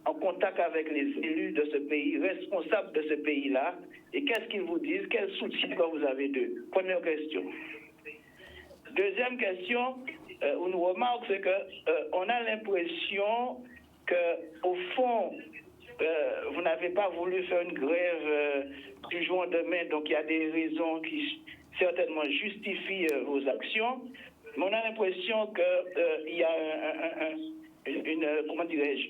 en contact avec les élus de ce pays, responsables de ce pays-là? Et qu'est-ce qu'ils vous disent? Quel soutien que vous avez d'eux? Première question. Deuxième question, une remarque, c'est qu'on a l'impression qu'au fond, vous n'avez pas voulu faire une grève du jour au lendemain, donc il y a des raisons qui certainement justifient vos actions, mais on a l'impression qu'il y a comment dirais-je,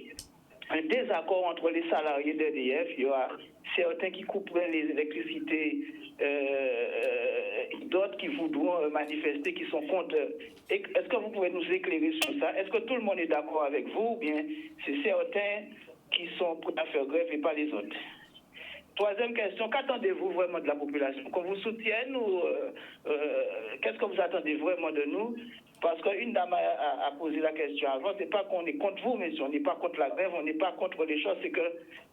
un désaccord entre les salariés d'EDF. Il y aura certains qui couperaient l'électricité, d'autres qui voudront manifester, qui sont contre. Est-ce que vous pouvez nous éclairer sur ça? Est-ce que tout le monde est d'accord avec vous ou bien c'est certains qui sont prêts à faire grève et pas les autres? Troisième question, qu'attendez-vous vraiment de la population? Qu'on vous soutienne ou qu'est-ce que vous attendez vraiment de nous? Parce qu'une dame a posé la question avant, c'est pas qu'on est contre vous, mais si on n'est pas contre la grève, on n'est pas contre les choses, c'est que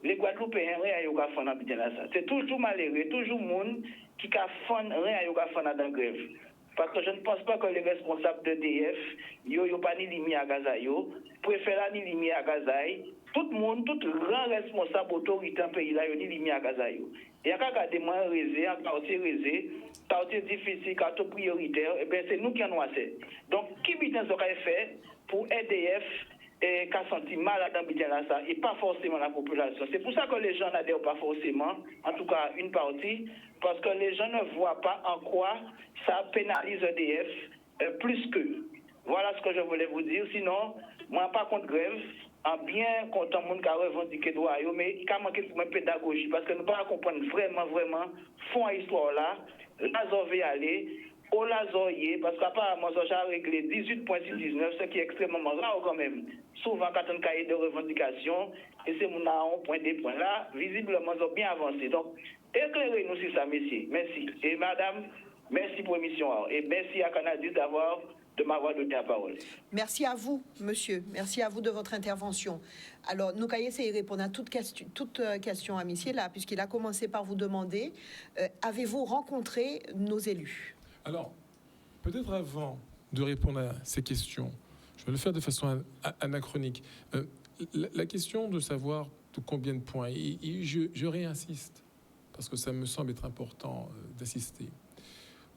les Guadeloupéens, rien à yoga fana bien là ça. C'est toujours malheureux, toujours monde qui a rien à yoga fana dans la grève. parce que je ne pense pas que les responsables d'EDF, yo pas ni limi à Gaza, préfèrent ni limi à Gaza. Tout le monde, tout grand responsable autorité en pays là, yo ni limi à Gaza. Et à regarder moi réservé, à quartier réservé, quartier difficile, quartier prioritaire, et bien c'est nous qui en avons assez. Donc, qui bitin ça fait pour EDF et qui a senti mal à dans ça, et pas forcément la population. C'est pour ça que les gens n'adhèrent pas forcément, en tout cas une partie, parce que les gens ne voient pas en quoi ça pénalise EDF plus que. Voilà ce que je voulais vous dire. Sinon, moi, pas contre grève, en bien content monde qui a revendiqué droit, mais il a manqué de pédagogie, parce que nous ne pouvons pas comprendre vraiment, fond à l'histoire là, là, on va aller. Au Lazoyer, parce qu'apparemment, ça a réglé 18,619, ce qui est extrêmement rare quand même. Souvent, quand on a un cahier de revendication, et c'est mon point des points là, visiblement, ils ont bien avancé. Donc, éclairez-nous sur ça, messieurs. Merci. Et madame, merci pour l'émission. Et merci à Canadis de m'avoir donné la parole. Merci à vous, monsieur. Merci à vous de votre intervention. Alors, nous allons essayer de répondre à toute question à monsieur là, puisqu'il a commencé par vous demander, avez-vous rencontré nos élus ? Alors, peut-être avant de répondre à ces questions, je vais le faire de façon anachronique. La question de savoir de combien de points, et je réinsiste, parce que ça me semble être important d'assister.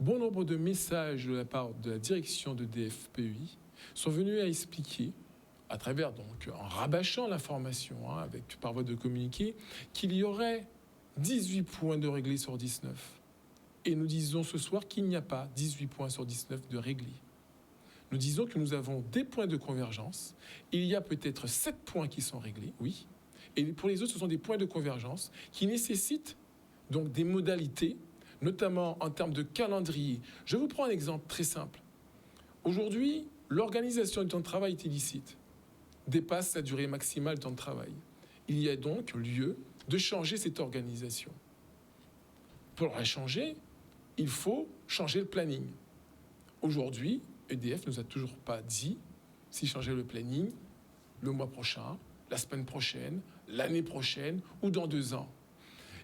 Bon nombre de messages de la part de la direction de DFPEI sont venus à expliquer, à travers, donc, en rabâchant l'information par voie de communiqué, qu'il y aurait 18 points de réglés sur 19. Et nous disons ce soir qu'il n'y a pas 18 points sur 19 de réglés. Nous disons que nous avons des points de convergence. Il y a peut-être 7 points qui sont réglés, oui. Et pour les autres, ce sont des points de convergence qui nécessitent donc des modalités, notamment en termes de calendrier. Je vous prends un exemple très simple. Aujourd'hui, l'organisation du temps de travail est illicite, dépasse la durée maximale du temps de travail. Il y a donc lieu de changer cette organisation. Pour la changer, il faut changer le planning. Aujourd'hui, EDF ne nous a toujours pas dit s'il changeait le planning le mois prochain, la semaine prochaine, l'année prochaine ou dans 2 ans.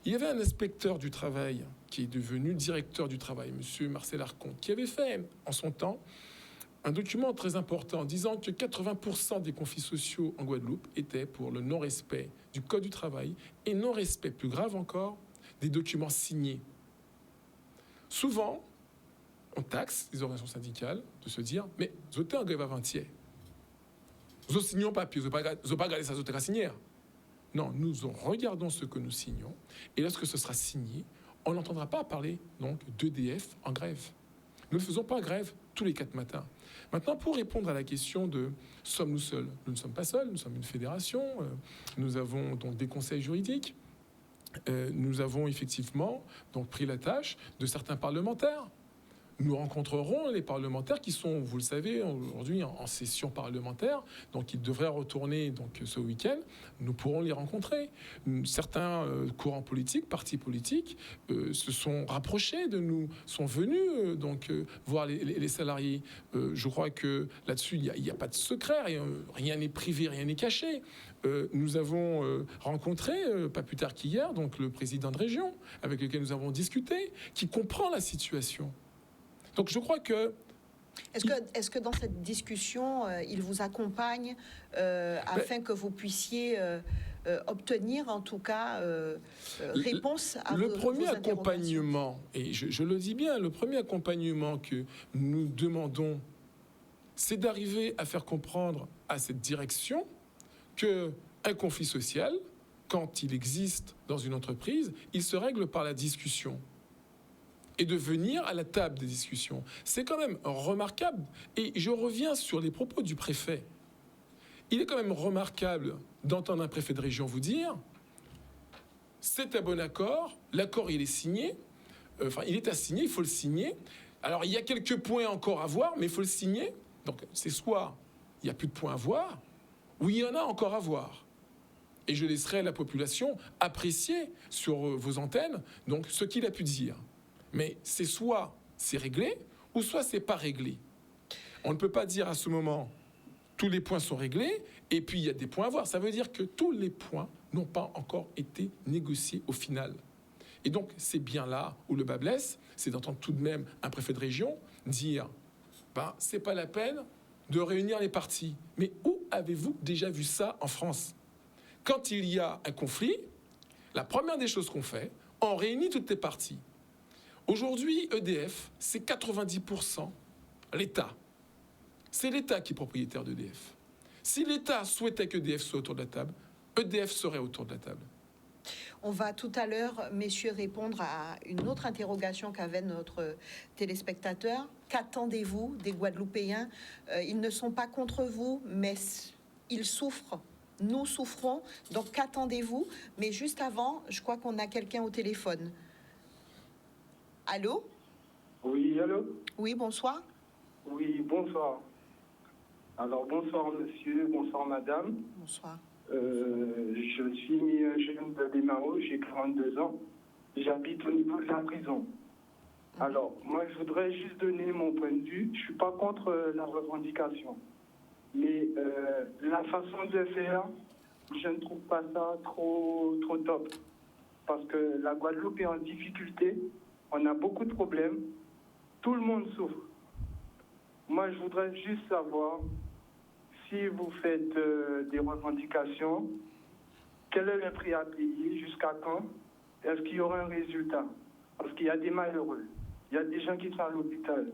Il y avait un inspecteur du travail qui est devenu directeur du travail, M. Marcel Arcon, qui avait fait en son temps un document très important disant que 80% des conflits sociaux en Guadeloupe étaient pour le non-respect du Code du travail et non-respect, plus grave encore, des documents signés. Souvent, on taxe les organisations syndicales de se dire « mais vous êtes en grève avant-hier. Vous signez un papier, vous n'avez pas regardé ça, vous êtes signé. » Non, nous regardons ce que nous signons et lorsque ce sera signé, on n'entendra pas parler donc d'EDF en grève. Nous ne faisons pas grève tous les 4 matins. Maintenant, pour répondre à la question de « sommes-nous seuls ?» Nous ne sommes pas seuls, nous sommes une fédération, nous avons donc des conseils juridiques, nous avons effectivement donc pris la tâche de certains parlementaires. Nous rencontrerons les parlementaires qui sont, vous le savez, aujourd'hui en session parlementaire, donc ils devraient retourner donc ce week-end. Nous pourrons les rencontrer. Certains courants politiques, partis politiques, se sont rapprochés de nous, sont venus voir les salariés. Je crois que là-dessus, il n'y a pas de secret, rien n'est privé, rien n'est caché. Nous avons rencontré, pas plus tard qu'hier, donc le président de région, avec lequel nous avons discuté, qui comprend la situation. Donc je crois que... Est-ce que dans cette discussion, il vous accompagne afin que vous puissiez obtenir en tout cas réponse à le vos premier interrogations. accompagnement, et je le dis bien, le premier accompagnement que nous demandons, c'est d'arriver à faire comprendre à cette direction qu'un conflit social, quand il existe dans une entreprise, il se règle par la discussion. Et de venir à la table des discussions. C'est quand même remarquable. Et je reviens sur les propos du préfet. Il est quand même remarquable d'entendre un préfet de région vous dire « c'est un bon accord, l'accord il est signé, il est à signer, il faut le signer. Alors il y a quelques points encore à voir, mais il faut le signer. » Donc c'est soit il n'y a plus de points à voir, ou il y en a encore à voir. Et je laisserai la population apprécier sur vos antennes donc ce qu'il a pu dire. Mais c'est soit c'est réglé, ou soit c'est pas réglé. On ne peut pas dire à ce moment tous les points sont réglés, et puis il y a des points à voir. Ça veut dire que tous les points n'ont pas encore été négociés au final. Et donc c'est bien là où le bas blesse, c'est d'entendre tout de même un préfet de région dire c'est pas la peine de réunir les parties. Mais où avez-vous déjà vu ça en France? Quand il y a un conflit, la première des choses qu'on fait, on réunit toutes les parties. Aujourd'hui, EDF, c'est 90% l'État. C'est l'État qui est propriétaire d'EDF. Si l'État souhaitait qu'EDF soit autour de la table, EDF serait autour de la table. On va tout à l'heure, messieurs, répondre à une autre interrogation qu'avait notre téléspectateur. Qu'attendez-vous des Guadeloupéens? Ils ne sont pas contre vous, mais ils souffrent. Nous souffrons. Donc, qu'attendez-vous? Mais juste avant, je crois qu'on a quelqu'un au téléphone. Allô? Oui, allô? Oui, bonsoir. Oui, bonsoir. Alors, bonsoir, monsieur, bonsoir, madame. Bonsoir. Je suis jeune de Desmarais, j'ai 42 ans. J'habite au niveau de la prison. Alors, moi, je voudrais juste donner mon point de vue. Je ne suis pas contre la revendication. Mais la façon de faire, je ne trouve pas ça trop top. Parce que la Guadeloupe est en difficulté. On a beaucoup de problèmes. Tout le monde souffre. Moi, je voudrais juste savoir, si vous faites des revendications, quel est le prix à payer, jusqu'à quand? Est-ce qu'il y aura un résultat? Parce qu'il y a des malheureux, il y a des gens qui sont à l'hôpital,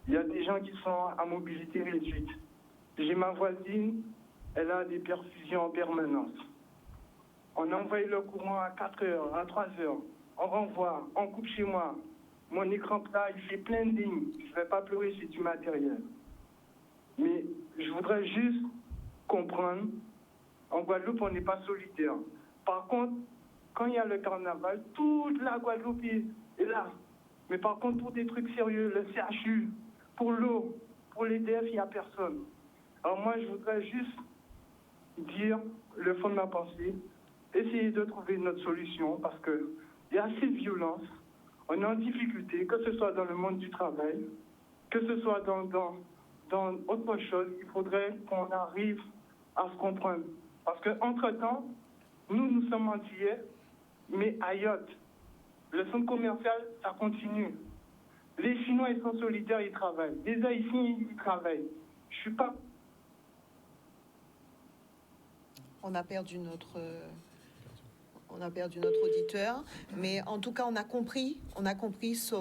il y a des gens qui sont à mobilité réduite. J'ai ma voisine, elle a des perfusions en permanence. On envoie le courant à 4 heures, à 3 heures. On renvoie, on coupe chez moi. Mon écran plat, il fait plein de lignes. Je ne vais pas pleurer, c'est du matériel. Mais je voudrais juste comprendre, en Guadeloupe, on n'est pas solidaire. Par contre, quand il y a le carnaval, toute la Guadeloupe est là. Mais par contre, pour des trucs sérieux, le CHU, pour l'eau, pour l'EDF, il n'y a personne. Alors moi, je voudrais juste dire le fond de ma pensée, essayer de trouver notre solution, parce qu'il y a assez de violence, on est en difficulté, que ce soit dans le monde du travail, que ce soit dans autre chose, il faudrait qu'on arrive à se comprendre. Parce qu'entre-temps, nous sommes antillais, mais à Yacht, le centre commercial, ça continue. Les Chinois, ils sont solidaires, ils travaillent. Les Haïtiens, ils travaillent. Je suis pas... On a perdu notre auditeur, mais en tout cas, on a compris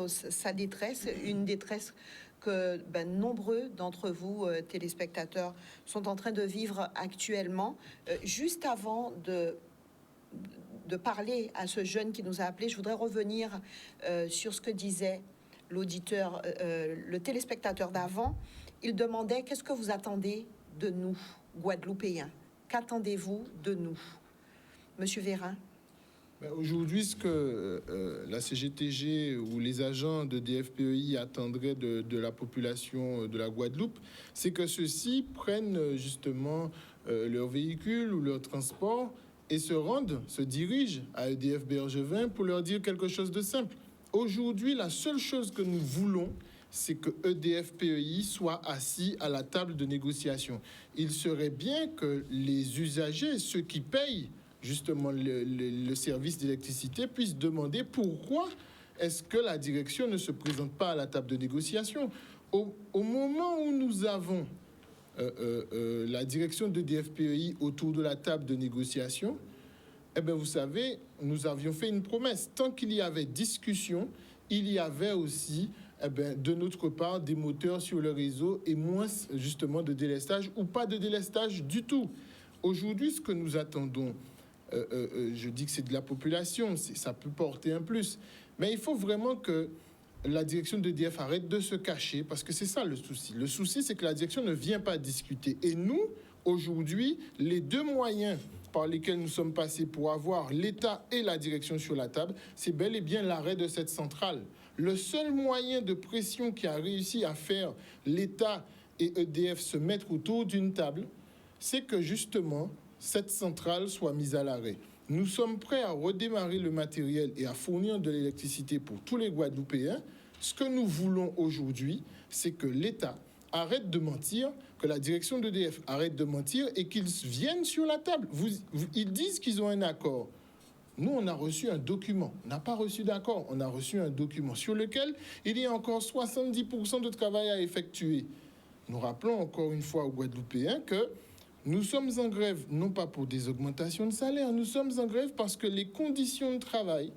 sa détresse, une détresse que nombreux d'entre vous, téléspectateurs, sont en train de vivre actuellement. Juste avant de parler à ce jeune qui nous a appelé, je voudrais revenir sur ce que disait l'auditeur, le téléspectateur d'avant. Il demandait: qu'est-ce que vous attendez de nous, Guadeloupéens? Qu'attendez-vous de nous? Monsieur Vérin. Aujourd'hui, ce que la CGTG ou les agents de DFPEI attendraient de la population de la Guadeloupe, c'est que ceux-ci prennent justement leur véhicule ou leur transport et se dirigent à EDF Bergevin pour leur dire quelque chose de simple. Aujourd'hui, la seule chose que nous voulons, c'est que EDF-PEI soit assis à la table de négociation. Il serait bien que les usagers, ceux qui payent justement le service d'électricité, puissent demander pourquoi est-ce que la direction ne se présente pas à la table de négociation. Au moment où nous avons la direction d'EDF-PEI autour de la table de négociation, eh bien, vous savez, nous avions fait une promesse. Tant qu'il y avait discussion, il y avait aussi de notre part des moteurs sur le réseau et moins justement de délestage ou pas de délestage du tout. Aujourd'hui, ce que nous attendons, je dis que c'est de la population, ça peut porter un plus, mais il faut vraiment que la direction d'EDF arrête de se cacher, parce que c'est ça le souci. Le souci, c'est que la direction ne vient pas discuter. Et nous, aujourd'hui, les deux moyens par lesquels nous sommes passés pour avoir l'État et la direction sur la table, c'est bel et bien l'arrêt de cette centrale. Le seul moyen de pression qui a réussi à faire l'État et EDF se mettre autour d'une table, c'est que justement, cette centrale soit mise à l'arrêt. Nous sommes prêts à redémarrer le matériel et à fournir de l'électricité pour tous les Guadeloupéens. Ce que nous voulons aujourd'hui, c'est que l'État arrête de mentir, que la direction d'EDF arrête de mentir et qu'ils viennent sur la table. Ils disent qu'ils ont un accord. Nous, on a reçu un document. On n'a pas reçu d'accord, on a reçu un document sur lequel il y a encore 70% de travail à effectuer. Nous rappelons encore une fois aux Guadeloupéens que nous sommes en grève, non pas pour des augmentations de salaire, nous sommes en grève parce que les conditions de travail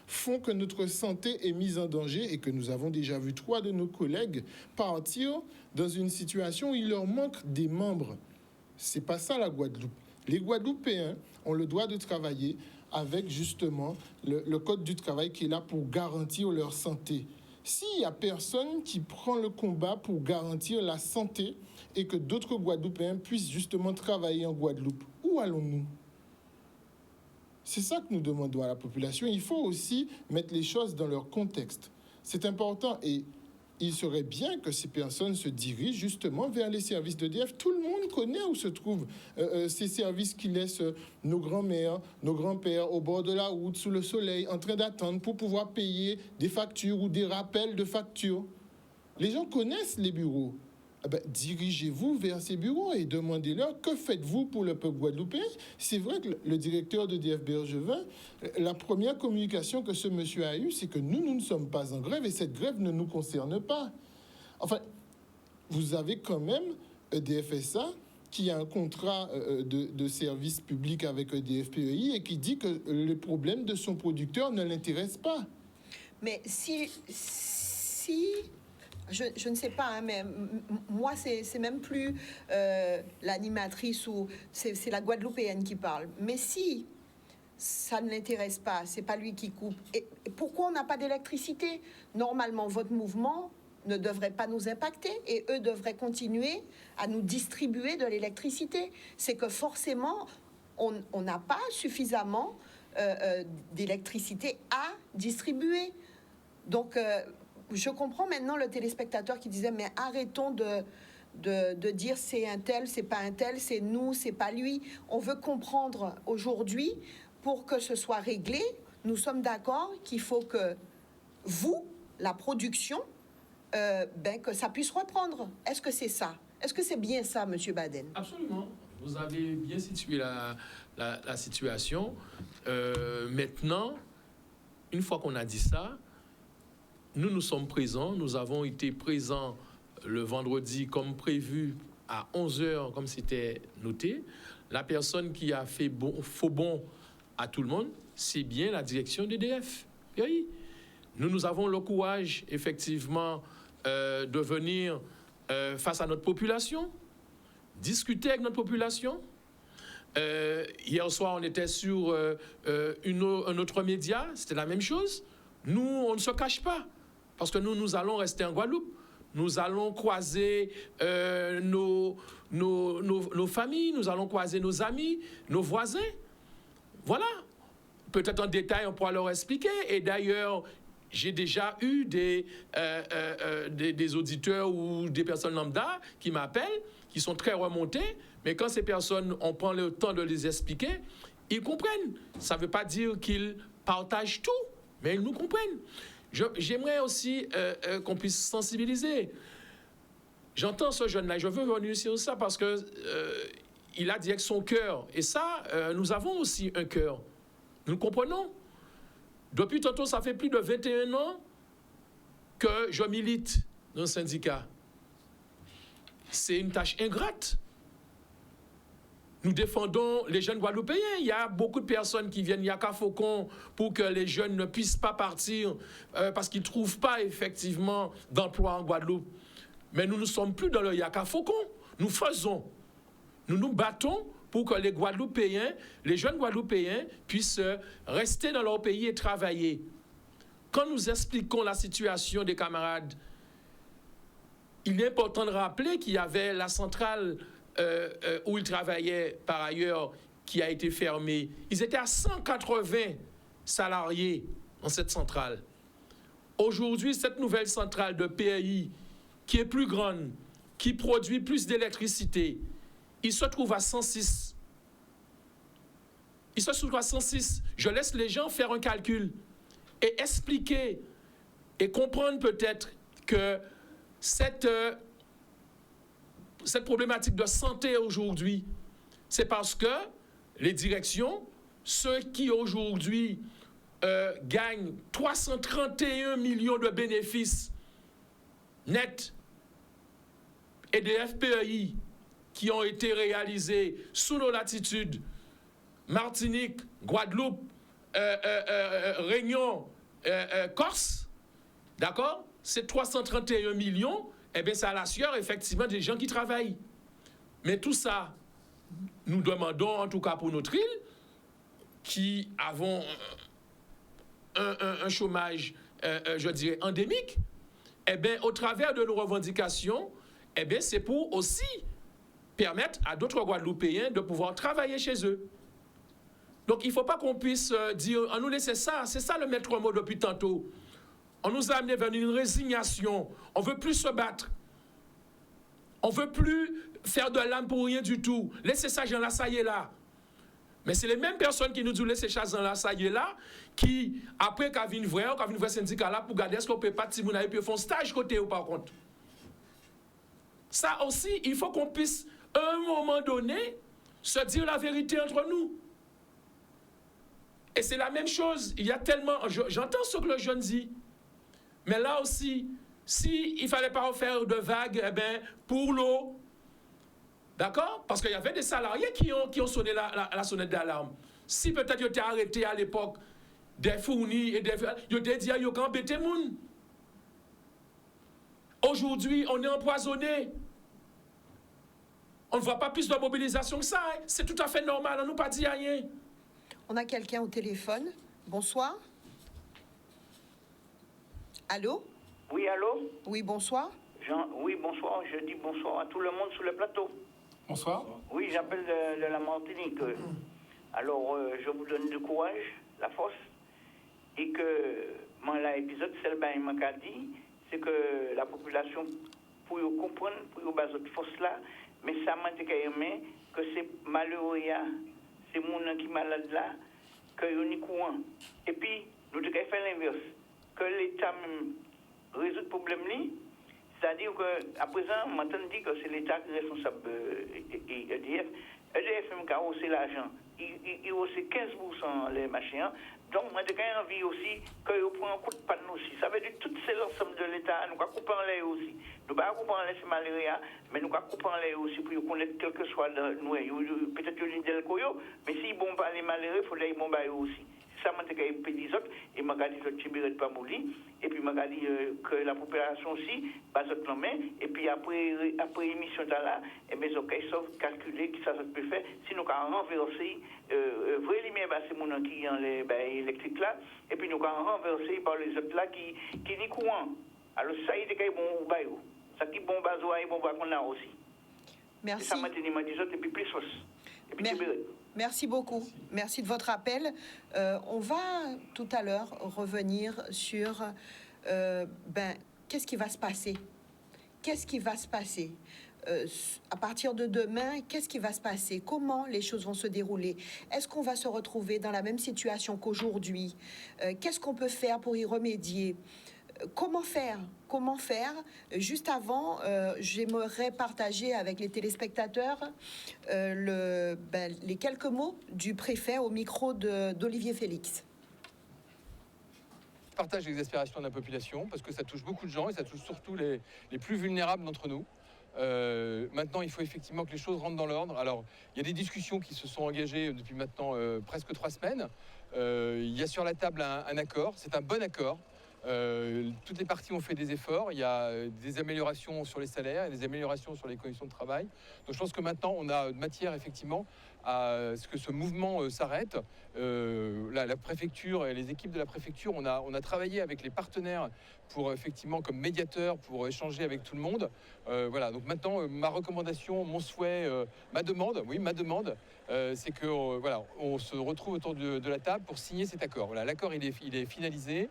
font que notre santé est mise en danger et que nous avons déjà vu 3 de nos collègues partir dans une situation où il leur manque des membres. C'est pas ça la Guadeloupe. Les Guadeloupéens ont le droit de travailler avec justement le Code du travail qui est là pour garantir leur santé. S'il n'y a personne qui prend le combat pour garantir la santé et que d'autres Guadeloupéens puissent justement travailler en Guadeloupe, où allons-nous ? C'est ça que nous demandons à la population. Il faut aussi mettre les choses dans leur contexte. C'est important et il serait bien que ces personnes se dirigent justement vers les services d'EDF. Tout le monde connaît où se trouvent ces services qui laissent nos grands-mères, nos grands-pères au bord de la route, sous le soleil, en train d'attendre pour pouvoir payer des factures ou des rappels de factures. Les gens connaissent les bureaux. Dirigez-vous vers ces bureaux et demandez-leur que faites-vous pour le peuple guadeloupéen. C'est vrai que le directeur d'EDF Bergevin, la première communication que ce monsieur a eue, c'est que nous ne sommes pas en grève et cette grève ne nous concerne pas. Enfin, vous avez quand même EDF SA qui a un contrat de service public avec EDF PEI et qui dit que les problèmes de son producteur ne l'intéressent pas. Mais si je ne sais pas, hein, mais moi, c'est même plus l'animatrice ou c'est la Guadeloupéenne qui parle. Mais si ça ne l'intéresse pas, c'est pas lui qui coupe. Et pourquoi on n'a pas d'électricité ? Normalement, votre mouvement ne devrait pas nous impacter et eux devraient continuer à nous distribuer de l'électricité. C'est que forcément, on n'a pas suffisamment d'électricité à distribuer. Donc, je comprends maintenant le téléspectateur qui disait mais arrêtons de dire c'est un tel, c'est pas un tel, c'est nous, c'est pas lui. On veut comprendre aujourd'hui pour que ce soit réglé. Nous sommes d'accord qu'il faut que vous, la production, que ça puisse reprendre. Est-ce que c'est ça ? Est-ce que c'est bien ça, Monsieur Baden ? Absolument. Vous avez bien situé la situation. Maintenant, une fois qu'on a dit ça, nous sommes présents. Nous avons été présents le vendredi comme prévu à 11h, comme c'était noté. La personne qui a fait faux bon à tout le monde, c'est bien la direction d'EDF. Oui. Nous avons le courage, effectivement, de venir face à notre population, discuter avec notre population. Hier soir, on était sur un autre média, c'était la même chose. Nous, on ne se cache pas, parce que nous allons rester en Guadeloupe. Nous allons croiser nos familles, nous allons croiser nos amis, nos voisins. Voilà. Peut-être en détail, on pourra leur expliquer. Et d'ailleurs, j'ai déjà eu des auditeurs ou des personnes lambda qui m'appellent, qui sont très remontés. Mais quand ces personnes, on prend le temps de les expliquer, ils comprennent. Ça ne veut pas dire qu'ils partagent tout, mais ils nous comprennent. J'aimerais aussi qu'on puisse sensibiliser. J'entends ce jeune-là, je veux revenir sur ça parce que il a dit avec son cœur. Et ça, nous avons aussi un cœur. Nous le comprenons. Depuis tantôt, ça fait plus de 21 ans que je milite dans le syndicat. C'est une tâche ingrate. Nous défendons les jeunes Guadeloupéens. Il y a beaucoup de personnes qui viennent Yaka Faucon pour que les jeunes ne puissent pas partir parce qu'ils ne trouvent pas effectivement d'emploi en Guadeloupe. Mais nous ne sommes plus dans le Yaka Faucon. Nous faisons. Nous nous battons pour que les Guadeloupéens, les jeunes Guadeloupéens puissent rester dans leur pays et travailler. Quand nous expliquons la situation des camarades, il est important de rappeler qu'il y avait la centrale où ils travaillaient par ailleurs, qui a été fermée. Ils étaient à 180 salariés dans cette centrale. Aujourd'hui, cette nouvelle centrale de PEI, qui est plus grande, qui produit plus d'électricité, il se trouve à 106. Il se trouve à 106. Je laisse les gens faire un calcul et expliquer et comprendre peut-être que cette problématique de santé aujourd'hui, c'est parce que les directions ceux qui aujourd'hui gagnent 331 millions de bénéfices nets et des FPEI qui ont été réalisés sous nos latitudes, Martinique, Guadeloupe, Réunion, Corse, d'accord? Ces 331 millions, eh bien, ça assure effectivement des gens qui travaillent. Mais tout ça, nous demandons, en tout cas pour notre île, qui avons un chômage, je dirais, endémique, eh bien, au travers de nos revendications, eh bien, c'est pour aussi permettre à d'autres Guadeloupéens de pouvoir travailler chez eux. Donc, il ne faut pas qu'on puisse dire, on nous laisse ça, c'est ça le maître mot depuis tantôt. On nous a amené vers une résignation, on ne veut plus se battre. On ne veut plus faire de l'âme pour rien du tout. Laissez ça, j'en la ça y est là. Mais c'est les mêmes personnes qui nous disent laissez ça, j'en la ça y est là, qui, après qu'à une vraie syndicat là, pour garder ce qu'on peut pas, si vous n'avez pas fait un stage côté ou par contre. Ça aussi, il faut qu'on puisse, à un moment donné, se dire la vérité entre nous. Et c'est la même chose. Il y a tellement... J'entends ce que le jeune dit. Mais là aussi, s'il ne fallait pas faire de vagues, eh bien, pour l'eau, d'accord? Parce qu'il y avait des salariés qui ont sonné la sonnette d'alarme. Si peut-être ils étaient arrêtés à l'époque des fournis et des... Ils étaient dit, ils ont embêté moun. Aujourd'hui, on est empoisonné. On ne voit pas plus de mobilisation que ça. Hein. C'est tout à fait normal, on ne nous pas dit rien. On a quelqu'un au téléphone. Bonsoir. Allô? Oui, allô? Oui, bonsoir. Oui, bonsoir. Je dis bonsoir à tout le monde sur le plateau. Bonsoir. Oui, j'appelle de la Martinique. Alors, je vous donne du courage, la force, et que, moi, l'épisode, c'est le bain m'a dit, c'est que la population, pour comprendre, pour baser cette force-là, mais ça m'a dit que c'est malheureux, c'est mon qui est malade là, que y a un courant. Et puis, nous devons faire l'inverse, que l'État même résout le problème, c'est-à-dire qu'à présent, on m'entend dire que c'est l'État qui est responsable d'EDF. EDF même qui a haussé l'argent, il hausse 15% les machins. Donc, moi, j'ai envie aussi qu'on prenne un coup de panne aussi. Ça veut dire que tout c'est l'ensemble de l'État, nous allons couper en l'air aussi. Nous ne allons pas couper en l'air, c'est malheureux, mais nous allons couper en l'air aussi pour connaître quel que soit nous. Peut-être que nous sommes mais si bon pas les malheureux, il faut les bon aussi. Ça m'a dit qu'il y a des autres, et m'a dit que tu ne pas mourir, et puis m'a dit que la population aussi, pas autre main, et puis après l'émission là, et bien, ils sont calculés que ça peut faire, sinon on a renversé, vrai lumière, c'est mon qui en électrique là, et puis nous avons renversé par les autres là qui n'y courant. Alors ça, il y a bon bail, ça qui bon bazo et bon bail qu'on a aussi. Merci. Et ça m'a dit des autres, et puis plus sauce. Et puis Merci beaucoup. Merci de votre appel. On va tout à l'heure revenir sur qu'est-ce qui va se passer. Qu'est-ce qui va se passer à partir de demain? Qu'est-ce qui va se passer? Comment les choses vont se dérouler? Est-ce qu'on va se retrouver dans la même situation qu'aujourd'hui? Qu'est-ce qu'on peut faire pour y remédier? Comment faire? Juste avant, j'aimerais partager avec les téléspectateurs les quelques mots du préfet au micro d'Olivier Félix. Je partage l'exaspération de la population parce que ça touche beaucoup de gens et ça touche surtout les plus vulnérables d'entre nous. Maintenant, il faut effectivement que les choses rentrent dans l'ordre. Alors, il y a des discussions qui se sont engagées depuis maintenant presque 3 semaines. Il y a sur la table un accord, c'est un bon accord. Toutes les parties ont fait des efforts. Il y a des améliorations sur les salaires et des améliorations sur les conditions de travail. Donc je pense que maintenant on a matière effectivement à ce que ce mouvement s'arrête. La préfecture et les équipes de la préfecture, on a travaillé avec les partenaires pour effectivement comme médiateurs pour échanger avec tout le monde. Voilà. Donc maintenant ma recommandation, mon souhait, ma demande, c'est que voilà, on se retrouve autour de la table pour signer cet accord. Voilà, l'accord il est finalisé.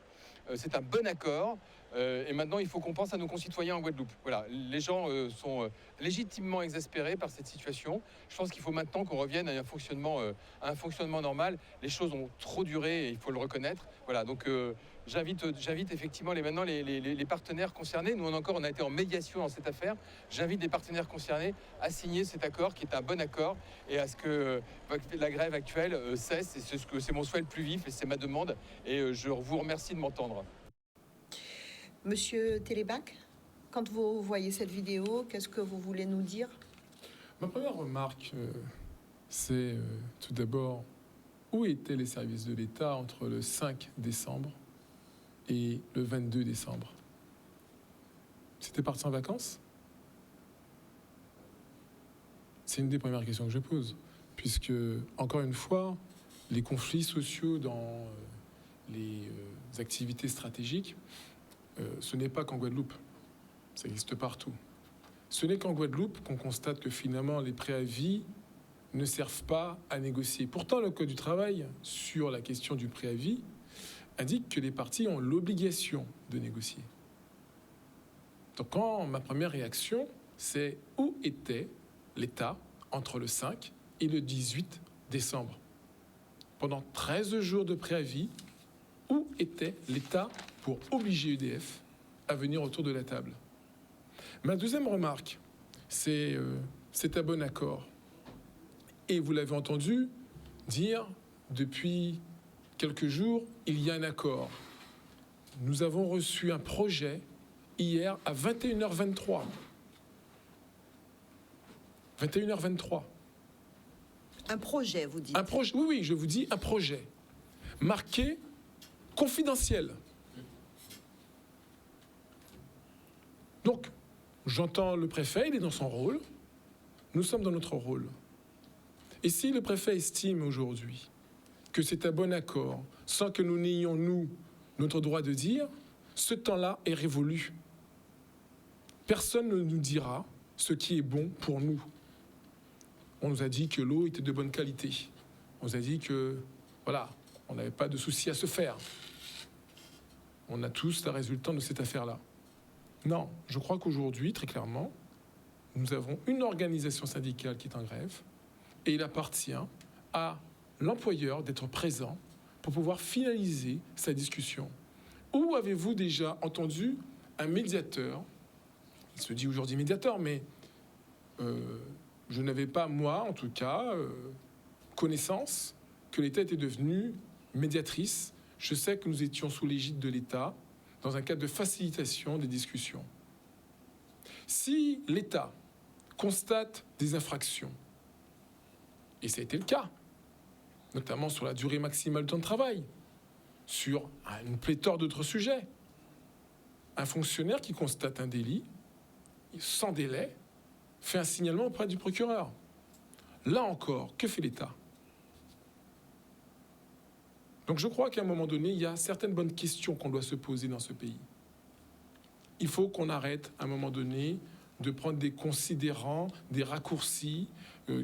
C'est un bon accord. Et maintenant, il faut qu'on pense à nos concitoyens en Guadeloupe. Voilà, les gens sont légitimement exaspérés par cette situation. Je pense qu'il faut maintenant qu'on revienne à un fonctionnement normal. Les choses ont trop duré et il faut le reconnaître. Voilà, donc j'invite effectivement les partenaires concernés. Nous, on a été en médiation dans cette affaire. J'invite les partenaires concernés à signer cet accord qui est un bon accord et à ce que la grève actuelle cesse. Et c'est mon souhait le plus vif et c'est ma demande. Et je vous remercie de m'entendre. Monsieur Télébac, quand vous voyez cette vidéo, qu'est-ce que vous voulez nous dire? Ma première remarque, c'est tout d'abord, où étaient les services de l'État entre le 5 décembre et le 22 décembre? C'était parti en vacances? C'est une des premières questions que je pose, puisque, encore une fois, les conflits sociaux dans les activités stratégiques, ce n'est pas qu'en Guadeloupe, ça existe partout. Ce n'est qu'en Guadeloupe qu'on constate que finalement les préavis ne servent pas à négocier. Pourtant, le Code du travail, sur la question du préavis, indique que les parties ont l'obligation de négocier. Donc, ma première réaction, c'est où était l'État entre le 5 et le 18 décembre? Pendant 13 jours de préavis, où était l'État pour obliger EDF à venir autour de la table? Ma deuxième remarque, c'est un bon accord. Et vous l'avez entendu dire, depuis quelques jours, il y a un accord. Nous avons reçu un projet hier à 21h23. 21h23. Un projet, vous dites? Un projet, oui, je vous dis un projet. Marqué confidentiel. Donc, j'entends le préfet, il est dans son rôle. Nous sommes dans notre rôle. Et si le préfet estime aujourd'hui que c'est un bon accord, sans que nous n'ayons, nous, notre droit de dire, ce temps-là est révolu. Personne ne nous dira ce qui est bon pour nous. On nous a dit que l'eau était de bonne qualité. On nous a dit que, voilà, on n'avait pas de souci à se faire. On a tous la résultante de cette affaire-là. Non, je crois qu'aujourd'hui, très clairement, nous avons une organisation syndicale qui est en grève et il appartient à l'employeur d'être présent pour pouvoir finaliser sa discussion. Où avez-vous déjà entendu un médiateur? Il se dit aujourd'hui médiateur, mais je n'avais pas, moi, en tout cas, connaissance que l'État était devenu médiatrice. Je sais que nous étions sous l'égide de l'État dans un cadre de facilitation des discussions. Si l'État constate des infractions, et ça a été le cas, notamment sur la durée maximale de temps de travail, sur une pléthore d'autres sujets, un fonctionnaire qui constate un délit, sans délai, fait un signalement auprès du procureur. Là encore, que fait l'État? Donc je crois qu'à un moment donné, il y a certaines bonnes questions qu'on doit se poser dans ce pays. Il faut qu'on arrête à un moment donné de prendre des considérants, des raccourcis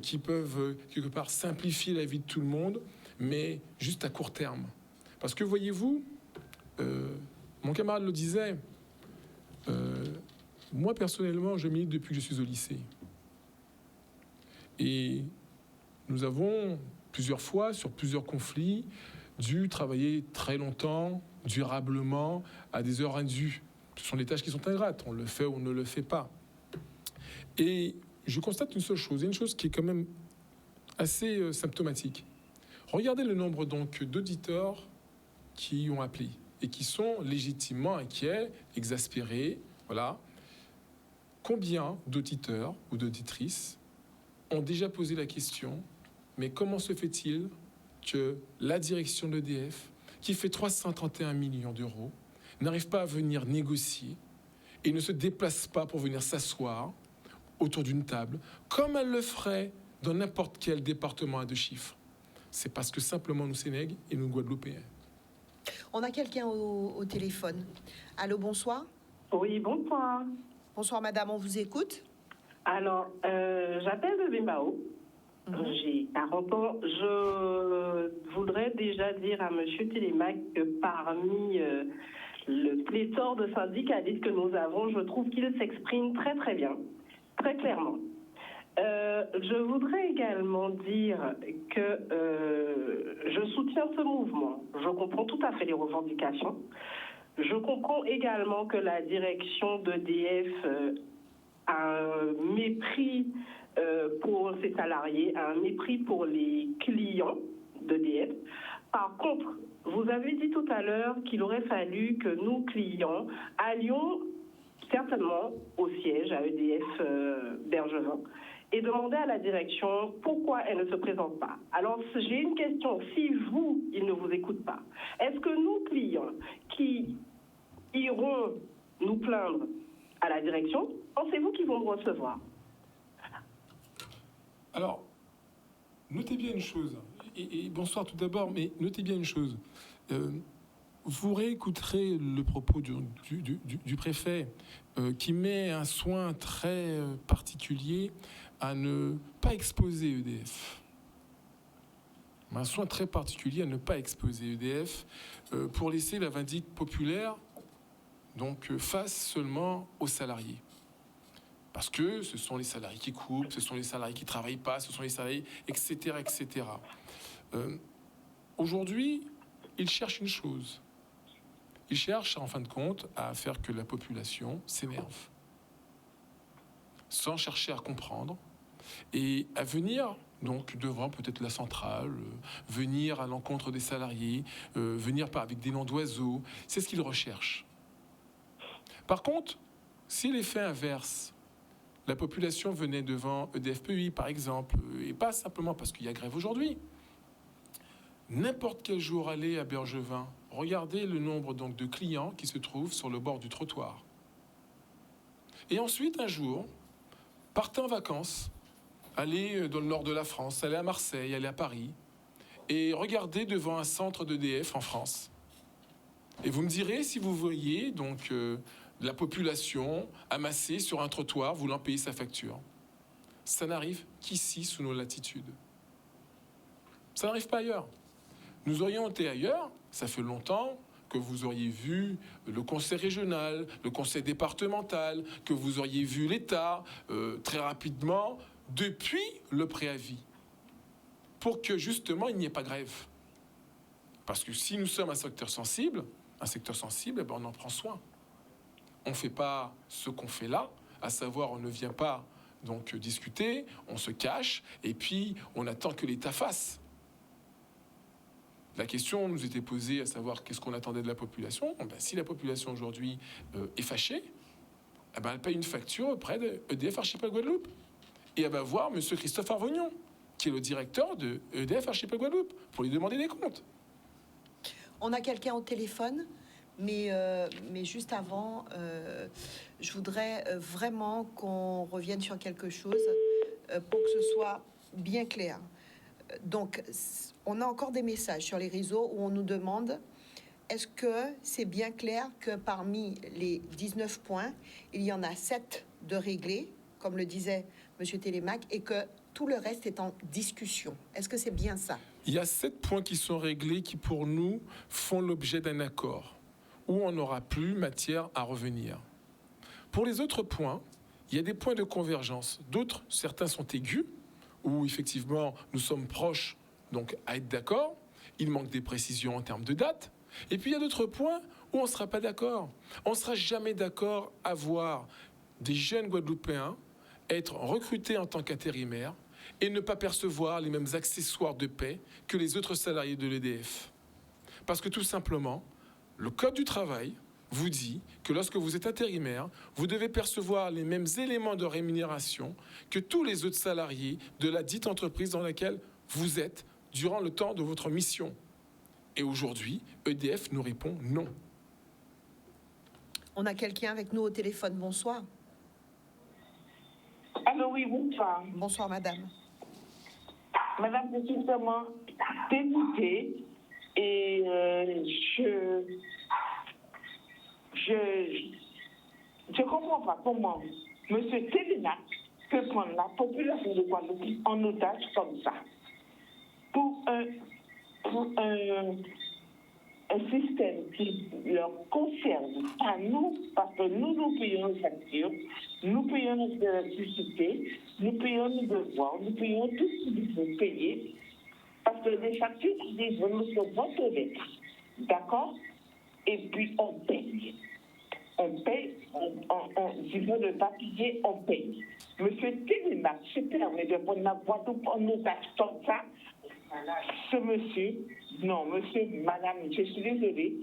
qui peuvent quelque part simplifier la vie de tout le monde, mais juste à court terme. Parce que voyez-vous, mon camarade le disait, moi personnellement, je milite depuis que je suis au lycée. Et nous avons plusieurs fois, sur plusieurs conflits, dû travailler très longtemps, durablement, à des heures indues. Ce sont des tâches qui sont ingrates, on le fait ou on ne le fait pas. Et je constate une seule chose, une chose qui est quand même assez symptomatique. Regardez le nombre donc d'auditeurs qui ont appelé et qui sont légitimement inquiets, exaspérés, voilà. Combien d'auditeurs ou d'auditrices ont déjà posé la question, mais comment se fait-il que la direction d'EDF, qui fait 331 millions d'euros, n'arrive pas à venir négocier et ne se déplace pas pour venir s'asseoir autour d'une table, comme elle le ferait dans n'importe quel département à deux chiffres? C'est parce que simplement nous Sénègues et nous Guadeloupéens. On a quelqu'un au téléphone. Allô, bonsoir. Oui, bonsoir. Bonsoir madame, on vous écoute. Alors, j'appelle de Bimao. J'ai 40 ans. Je voudrais déjà dire à monsieur Télémac que parmi le pléthore de syndicalistes que nous avons, je trouve qu'ils s'expriment très très bien, très clairement. Je voudrais également dire que je soutiens ce mouvement. Je comprends tout à fait les revendications. Je comprends également que la direction d'EDF a un mépris pour ses salariés, a un mépris pour les clients d'EDF. Par contre, vous avez dit tout à l'heure qu'il aurait fallu que nous, clients, allions certainement au siège à EDF Bergevin et demander à la direction pourquoi elle ne se présente pas. Alors, j'ai une question. Si vous, ils ne vous écoutent pas, est-ce que nous, clients, qui iront nous plaindre à la direction, pensez-vous qu'ils vont nous recevoir? Alors, notez bien une chose, et bonsoir tout d'abord, mais notez bien une chose. Vous réécouterez le propos du préfet qui met un soin très particulier à ne pas exposer EDF. Un soin très particulier à ne pas exposer EDF pour laisser la vindicte populaire donc face seulement aux salariés. Parce que ce sont les salariés qui coupent, ce sont les salariés qui ne travaillent pas, ce sont les salariés, etc. etc. Aujourd'hui, ils cherchent une chose. Ils cherchent, en fin de compte, à faire que la population s'énerve, sans chercher à comprendre, et à venir donc devant peut-être la centrale, venir à l'encontre des salariés, venir pas avec des noms d'oiseaux. C'est ce qu'ils recherchent. Par contre, si l'effet inverse, la population venait devant EDF-PEI, par exemple, et pas simplement parce qu'il y a grève aujourd'hui, n'importe quel jour aller à Bergevin, regardez le nombre donc de clients qui se trouvent sur le bord du trottoir. Et ensuite, un jour, partez en vacances, allez dans le nord de la France, allez à Marseille, allez à Paris, et regardez devant un centre d'EDF en France. Et vous me direz si vous voyez donc la population amassée sur un trottoir voulant payer sa facture. Ça n'arrive qu'ici, sous nos latitudes. Ça n'arrive pas ailleurs. Nous aurions été ailleurs, ça fait longtemps que vous auriez vu le conseil régional, le conseil départemental, que vous auriez vu l'État très rapidement depuis le préavis, pour que justement il n'y ait pas grève. Parce que si nous sommes un secteur sensible, eh ben on en prend soin. On ne fait pas ce qu'on fait là, à savoir on ne vient pas donc discuter, on se cache et puis on attend que l'État fasse. La question nous était posée à savoir qu'est-ce qu'on attendait de la population. Ben, si la population aujourd'hui est fâchée, eh ben, elle paye une facture auprès de EDF Archipel Guadeloupe. Et elle va voir M. Christophe Arvognon, qui est le directeur de EDF Archipel Guadeloupe, pour lui demander des comptes. On a quelqu'un au téléphone, mais juste avant, je voudrais vraiment qu'on revienne sur quelque chose pour que ce soit bien clair. Donc, on a encore des messages sur les réseaux où on nous demande est-ce que c'est bien clair que parmi les 19 points, il y en a 7 de réglés, comme le disait M. Télémac, et que tout le reste est en discussion. Est-ce que c'est bien ça? Il y a 7 points qui sont réglés qui, pour nous, font l'objet d'un accord, où on n'aura plus matière à revenir. Pour les autres points, il y a des points de convergence. D'autres, certains sont aigus, où effectivement nous sommes proches donc à être d'accord. Il manque des précisions en termes de date. Et puis il y a d'autres points où on ne sera pas d'accord. On ne sera jamais d'accord à voir des jeunes Guadeloupéens être recrutés en tant qu'intérimaires et ne pas percevoir les mêmes accessoires de paie que les autres salariés de l'EDF. Parce que tout simplement, le Code du travail vous dit que lorsque vous êtes intérimaire, vous devez percevoir les mêmes éléments de rémunération que tous les autres salariés de la dite entreprise dans laquelle vous êtes durant le temps de votre mission. Et aujourd'hui, EDF nous répond non. On a quelqu'un avec nous au téléphone. Bonsoir. Allô, oui, bonsoir. Bonsoir, madame. Madame, je suis vraiment dégoûtée et je comprends pas comment M. Télénac peut prendre la population de Guadeloupe en otage comme ça. Pour un système qui leur concerne à nous, parce que nous payons nos factures, nous payons notre électricité, nous payons nos devoirs, nous payons tout ce qu'il faut payer, parce que les factures qui disent nous sommes votre lettre, d'accord? Et puis on paye. On paye, si veut ne pas payer, on paye. Monsieur Télémac, se permet de prendre la voix en otage comme ça. Ce monsieur, non, monsieur, madame, je suis désolée,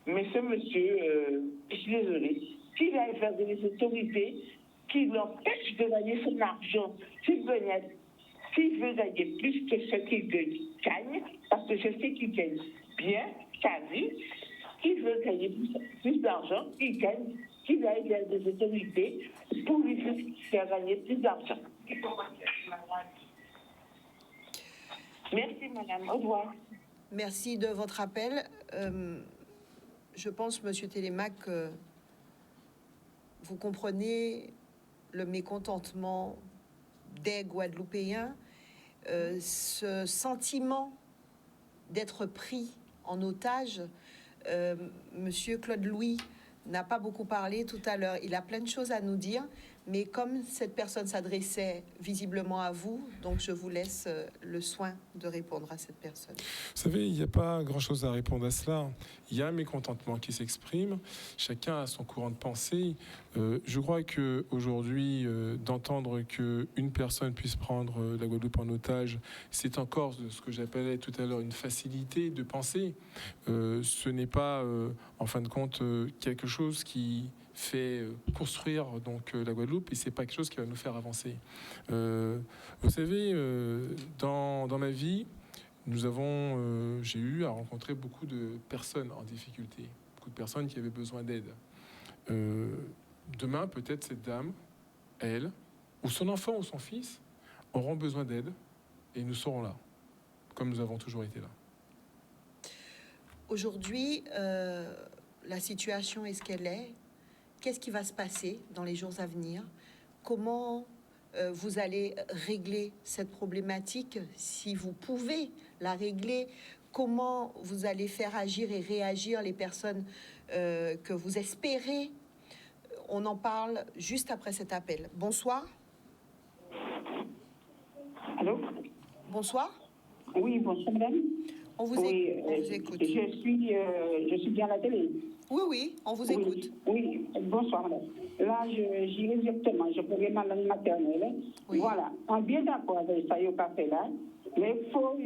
mais ce monsieur, je suis désolée, qu'il aille vers des autorités qui l'empêchent de gagner son argent. S'il veut gagner plus que ce qu'il gagne, parce que je sais qu'il gagne bien sa vie, qu'il veut gagner plus d'argent, qu'il aille vers des autorités pour lui faire gagner plus d'argent. Merci, madame. Au revoir. Merci de votre appel. Je pense, monsieur Télémac, que vous comprenez le mécontentement des Guadeloupéens, ce sentiment d'être pris en otage. Monsieur Claude Louis n'a pas beaucoup parlé tout à l'heure. Il a plein de choses à nous dire, mais comme cette personne s'adressait visiblement à vous, donc je vous laisse le soin de répondre à cette personne. Vous savez, il n'y a pas grand-chose à répondre à cela. Il y a un mécontentement qui s'exprime. Chacun a son courant de pensée. Je crois qu'aujourd'hui, d'entendre qu'une personne puisse prendre la Guadeloupe en otage, c'est encore ce que j'appelais tout à l'heure une facilité de penser. Ce n'est pas, en fin de compte, quelque chose qui fait construire donc la Guadeloupe, et c'est pas quelque chose qui va nous faire avancer. Vous savez, dans ma vie, j'ai eu à rencontrer beaucoup de personnes en difficulté, beaucoup de personnes qui avaient besoin d'aide. Demain, peut-être cette dame, elle, ou son enfant ou son fils, auront besoin d'aide, et nous serons là, comme nous avons toujours été là. Aujourd'hui, la situation est ce qu'elle est. Qu'est-ce qui va se passer dans les jours à venir? Comment vous allez régler cette problématique, si vous pouvez la régler? Comment vous allez faire agir et réagir les personnes que vous espérez? On en parle juste après cet appel. Bonsoir. Allô? Bonsoir. Oui, bonsoir, madame. On vous écoute. Je suis bien à la télé. Oui, on vous écoute. Oui, bonsoir, madame. Là, j'irai directement, je pourrais ma langue maternelle. Oui. Voilà, on est bien d'accord avec ça, il n'y a pas fait là. Mais il faut,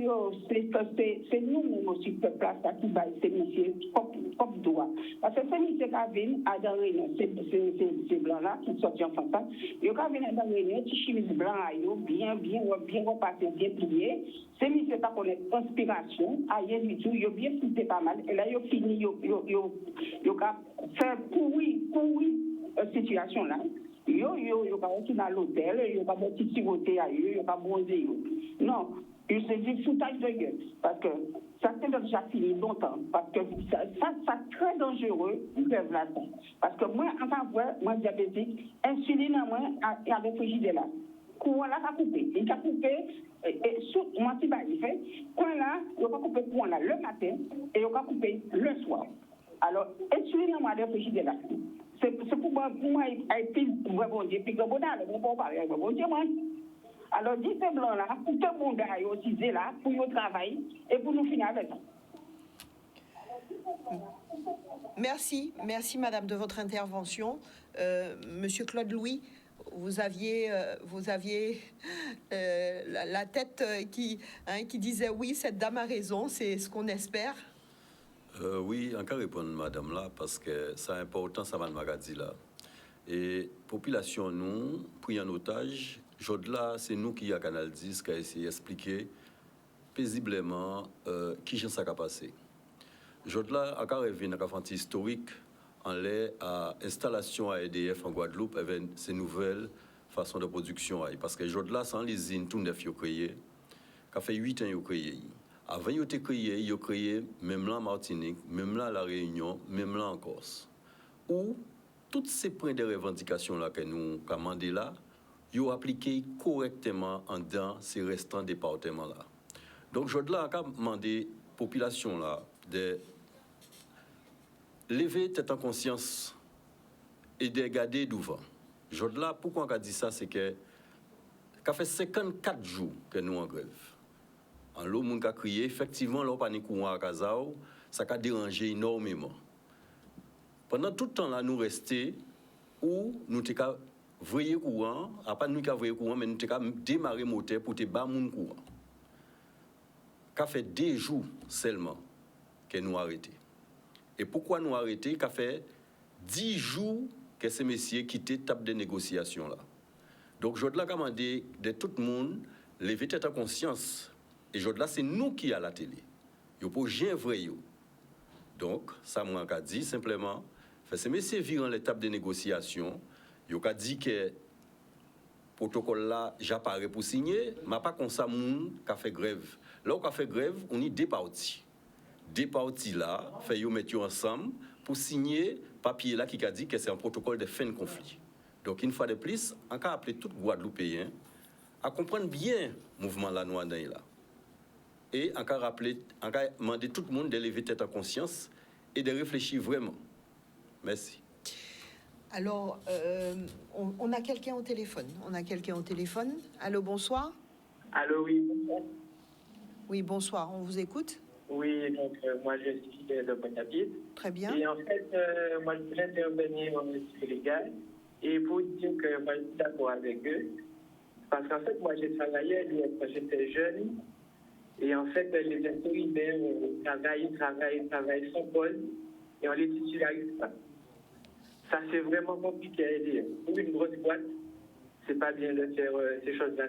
c'est nous-mêmes aussi, peuple, qui baillent ces messieurs comme doigt. Parce que ces messieurs qui viennent à la réunion, ces blancs-là, qui sortent en France, ils viennent à la réunion, qui chemise blanc, bien repassés, bien pliés. Ces messieurs qui connaissent l'inspiration, rien du tout, ils ont bien fouté pas mal. Et là, ils ont fini, ils ont fait pourrir la situation là. Ils ont pas retourné à l'hôtel, ils ont pas petit siroté à eux, ils ont pas bronzé. Non. C'est du foutage de gueule, parce que ça s'est déjà fini longtemps, parce que ça très dangereux, parce que moi, en tant que moi diabétique, insuline à moi, il y a des frigidaires là. Courant là, ça a coupé. Il a coupé, et sous moi, si il fait, courant là, il a coupé courant là le matin, et il a coupé le soir. Alors, insuline à moi, des frigidaires là. C'est pour moi, il a été vraiment dit, puis que bon, on peut parler avec bon Dieu, moi. Alors, dis ces blancs-là, pour tout le monde a utilisé là, pour y travailler et pour nous finir avec ça. Merci, madame, de votre intervention. Monsieur Claude Louis, vous aviez la tête qui disait oui, cette dame a raison, c'est ce qu'on espère. Oui, encore répondre madame là, parce que c'est important, ça m'a dit là. Et population, nous, pris en otage. Là, c'est nous qui, à Canal 10, qui a essayé d'expliquer paisiblement qui j'en sais qu'à passer. Là, à Carrévin, à un historique, en l'air à installation à EDF en Guadeloupe, avec ces nouvelles façons de production. Parce que là, sans l'usine, tout neuf, ils ont créé. Ça fait 8 ans qu'ils ont créé. Avant, ils ont créé, même là en Martinique, même là à La Réunion, même là en Corse. Où tous ces points de revendication là que nous commandons là, ils ont appliqué correctement dans ces restants départements-là. Donc, je dois demander à la population là, de lever tête en conscience et de regarder devant. Là, pourquoi on a dit ça, c'est que ça fait 54 jours que nous en grève. En l'eau, on a crié, effectivement, l'eau panique courant à Kazao, ça a dérangé énormément. Pendant tout le temps là, nous restions où nous avons voyé courant, à pas nous qui avons voyé courant, mais nous avons démarré le moteur pour te battre mon courant. Ça fait 2 jours seulement que nous arrêté. Et pourquoi nous arrêté? Ça fait 10 jours que ces messieurs quittent la table de négociation là. Donc, je dois demander de tout le monde, lever tête en conscience. Et je dois, c'est nous qui à la télé. Il n'y a pas de vrai. Donc, ça m'a dit simplement, ces messieurs virent les tables de négociation. Il a dit que le protocole là, j'apparais pour signer, mais pas comme ça, moun qui a fait grève. Là où on a fait grève, on y 2 parties. 2 parties là, fait yo mettre ensemble pour signer papier là qui a dit que c'est un protocole de fin de conflit. Donc, une fois de plus, on a appelé tout Guadeloupéen à comprendre bien le mouvement la noire là. Et on a demandé tout le monde de lever tête en conscience et de réfléchir vraiment. Merci. Alors, on a quelqu'un au téléphone. Allô, bonsoir. Allô, oui, bonsoir. Oui, bonsoir, on vous écoute. Oui, donc moi je suis de Pointe-à-Pitre. Très bien. Et en fait, moi je voulais intervenir en monsieur légal et pour dire que moi je suis d'accord avec eux. Parce qu'en fait, moi j'ai travaillé quand j'étais jeune. Et en fait, les intérimaires travaillent sans pause et on les titularise pas. Ça, c'est vraiment compliqué à dire. Pour une grosse boîte, c'est pas bien de faire ces choses-là.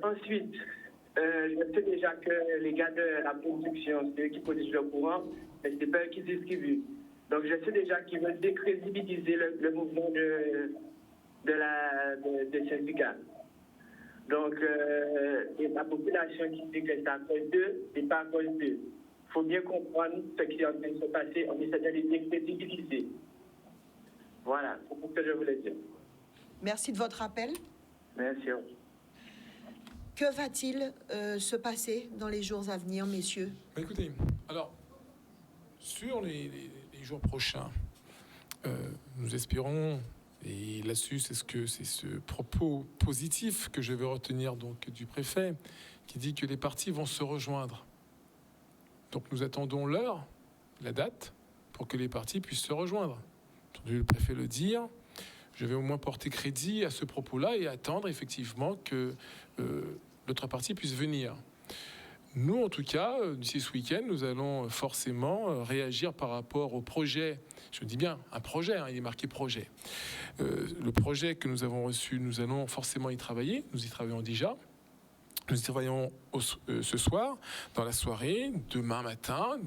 Ensuite, je sais déjà que les gars de la production, c'est eux qui produisent le courant, mais c'est pas eux qui distribuent. Donc, je sais déjà qu'ils veulent décrédibiliser le mouvement des syndicats. Donc, la population qui dit que c'est à cause d'eux, c'est pas à cause d'eux. Il faut bien comprendre ce qui est en train de se passer. On essaie de les décrédibiliser. Voilà, c'est ce que je voulais dire. Merci de votre appel. Merci. Que va-t-il se passer dans les jours à venir, messieurs? Écoutez, alors, sur les jours prochains, nous espérons, et là-dessus, c'est ce propos positif que je vais retenir donc du préfet, qui dit que les partis vont se rejoindre. Donc nous attendons l'heure, la date, pour que les partis puissent se rejoindre. J'ai entendu le préfet le dire. Je vais au moins porter crédit à ce propos-là et attendre effectivement que l'autre parti puisse venir. Nous, en tout cas, d'ici ce week-end, nous allons forcément réagir par rapport au projet. Je dis bien un projet, il est marqué projet. Le projet que nous avons reçu, nous allons forcément y travailler. Nous y travaillons déjà. Nous y travaillons ce soir, dans la soirée, demain matin.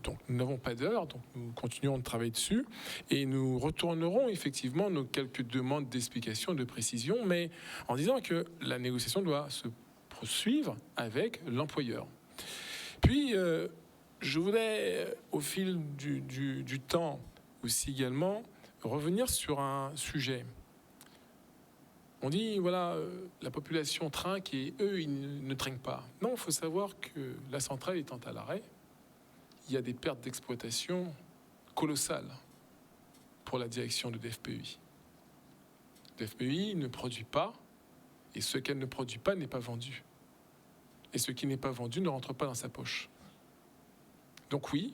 Donc nous n'avons pas d'heure, donc nous continuons de travailler dessus. Et nous retournerons effectivement nos quelques demandes d'explication, de précision, mais en disant que la négociation doit se poursuivre avec l'employeur. Puis, je voudrais, au fil du temps aussi également, revenir sur un sujet. On dit, voilà, la population trinque et eux, ils ne trinquent pas. Non, il faut savoir que la centrale étant à l'arrêt, il y a des pertes d'exploitation colossales pour la direction de DFPEI. DFPEI ne produit pas, et ce qu'elle ne produit pas n'est pas vendu. Et ce qui n'est pas vendu ne rentre pas dans sa poche. Donc oui,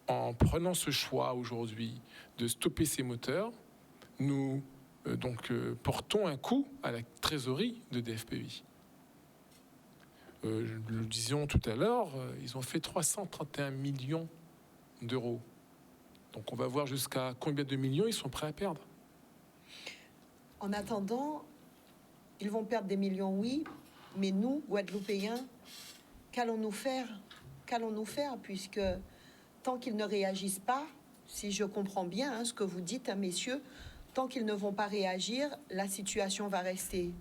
en prenant ce choix aujourd'hui de stopper ces moteurs, nous portons un coup à la trésorerie de DFPEI. Le disions tout à l'heure, ils ont fait 331 millions d'euros. Donc on va voir jusqu'à combien de millions ils sont prêts à perdre. En attendant, ils vont perdre des millions, oui, mais nous, Guadeloupéens, qu'allons-nous faire? Puisque tant qu'ils ne réagissent pas, si je comprends bien ce que vous dites, messieurs, tant qu'ils ne vont pas réagir, la situation va rester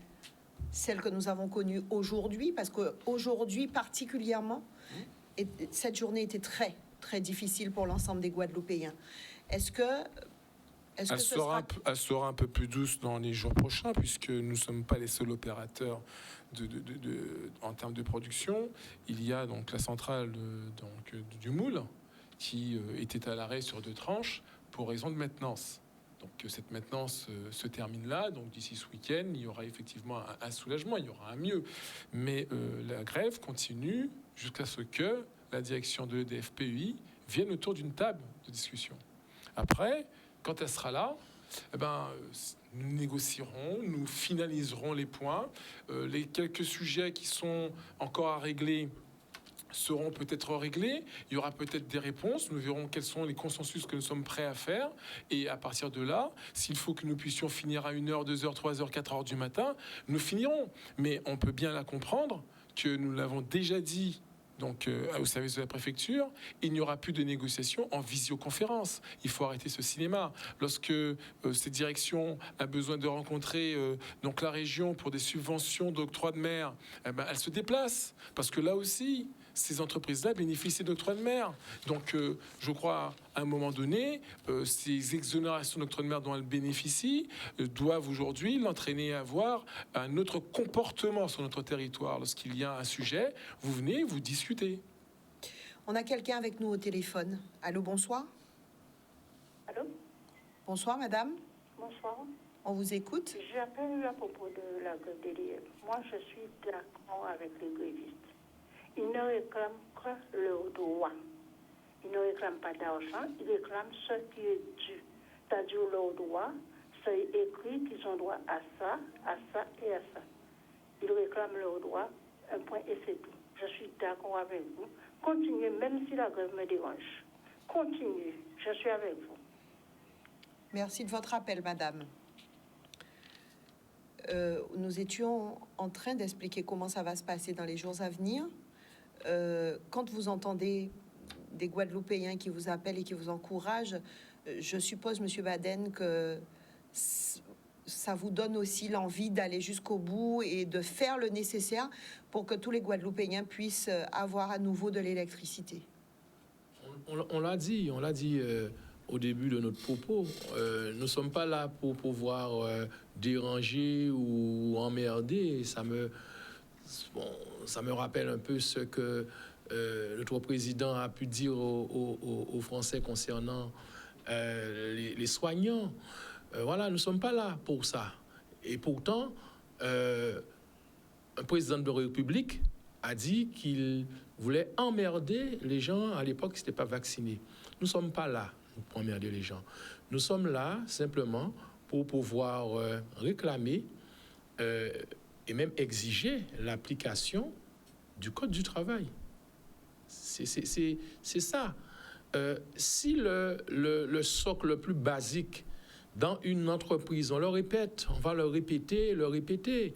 celle que nous avons connue aujourd'hui, parce qu'aujourd'hui particulièrement, cette journée était très, très difficile pour l'ensemble des Guadeloupéens. Elle sera un peu plus douce dans les jours prochains, puisque nous ne sommes pas les seuls opérateurs en termes de production. Il y a donc la centrale du moule, qui était à l'arrêt sur 2 tranches pour raison de maintenance. Donc cette maintenance se termine là, donc d'ici ce week-end, il y aura effectivement un soulagement, il y aura un mieux. Mais la grève continue jusqu'à ce que la direction de l'EDF-PEI vienne autour d'une table de discussion. Après, quand elle sera là, nous négocierons, nous finaliserons les points. Les quelques sujets qui sont encore à régler seront peut-être réglés, il y aura peut-être des réponses, nous verrons quels sont les consensus que nous sommes prêts à faire, et à partir de là, s'il faut que nous puissions finir à 1h, 2h, 3h, 4h du matin, nous finirons. Mais on peut bien la comprendre que nous l'avons déjà dit donc au service de la préfecture, il n'y aura plus de négociations en visioconférence. Il faut arrêter ce cinéma. Lorsque cette direction a besoin de rencontrer donc la région pour des subventions d'octroi de mer, elle se déplace, parce que là aussi, ces entreprises-là bénéficient d'octroi de mer. Donc, je crois, à un moment donné, ces exonérations d'octroi de mer dont elles bénéficient doivent aujourd'hui l'entraîner à avoir un autre comportement sur notre territoire. Lorsqu'il y a un sujet, vous venez, vous discutez. On a quelqu'un avec nous au téléphone. Allô, bonsoir. Allô? Bonsoir, madame. Bonsoir. On vous écoute. J'appelle à propos de la grève des lièvres. Moi, je suis d'accord avec les grévistes. Ils ne réclament que leur droit. Ils ne réclament pas d'argent, ils réclament ce qui est dû. C'est-à-dire leur droit, c'est écrit qu'ils ont droit à ça et à ça. Ils réclament leur droit, un point et c'est tout. Je suis d'accord avec vous. Continuez, même si la grève me dérange. Continuez, je suis avec vous. Merci de votre appel, madame. Nous étions en train d'expliquer comment ça va se passer dans les jours à venir. Quand vous entendez des Guadeloupéens qui vous appellent et qui vous encouragent, je suppose, Monsieur Baden, que ça vous donne aussi l'envie d'aller jusqu'au bout et de faire le nécessaire pour que tous les Guadeloupéens puissent avoir à nouveau de l'électricité. On l'a dit au début de notre propos. Nous ne sommes pas là pour pouvoir déranger ou emmerder. Ça me rappelle un peu ce que notre président a pu dire aux Français concernant les soignants. Voilà, nous ne sommes pas là pour ça. Et pourtant, un président de la République a dit qu'il voulait emmerder les gens à l'époque qui n'étaient pas vaccinés. Nous ne sommes pas là pour emmerder les gens. Nous sommes là simplement pour pouvoir réclamer et même exiger l'application du Code du travail. C'est ça. Si le socle le plus basique dans une entreprise, on le répète, on va le répéter,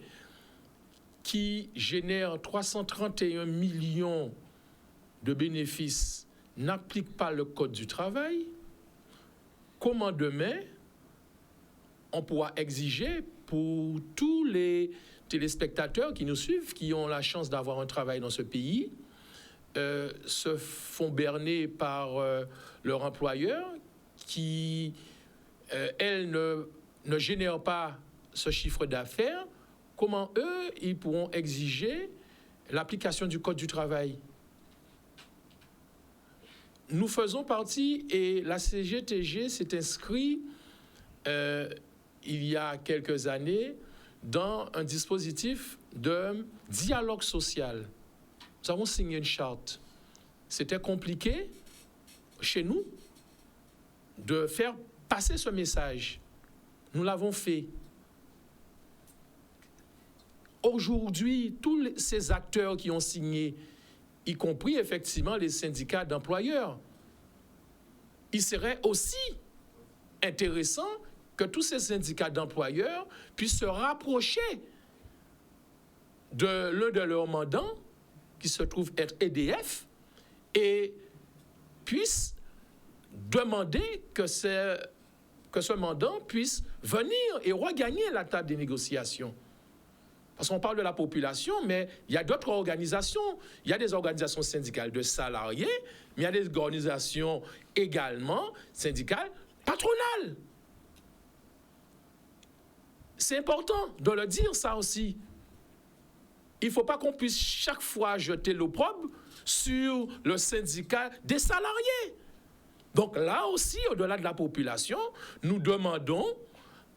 qui génère 331 millions de bénéfices, n'applique pas le Code du travail, comment demain on pourra exiger pour tous les téléspectateurs qui nous suivent, qui ont la chance d'avoir un travail dans ce pays, se font berner par leur employeur qui, elle, ne génère pas ce chiffre d'affaires, comment eux, ils pourront exiger l'application du Code du travail? Nous faisons partie, et la CGTG s'est inscrite il y a quelques années dans un dispositif de dialogue social. Nous avons signé une charte. C'était compliqué chez nous de faire passer ce message. Nous l'avons fait. Aujourd'hui, tous ces acteurs qui ont signé, y compris effectivement les syndicats d'employeurs, il serait aussi intéressant que tous ces syndicats d'employeurs puissent se rapprocher de l'un de leurs mandants, qui se trouve être EDF, et puissent demander que ce mandant puisse venir et regagner la table des négociations. Parce qu'on parle de la population, mais il y a d'autres organisations. Il y a des organisations syndicales de salariés, mais il y a des organisations également syndicales patronales. C'est important de le dire, ça aussi. Il ne faut pas qu'on puisse chaque fois jeter l'opprobre sur le syndicat des salariés. Donc là aussi, au-delà de la population, nous demandons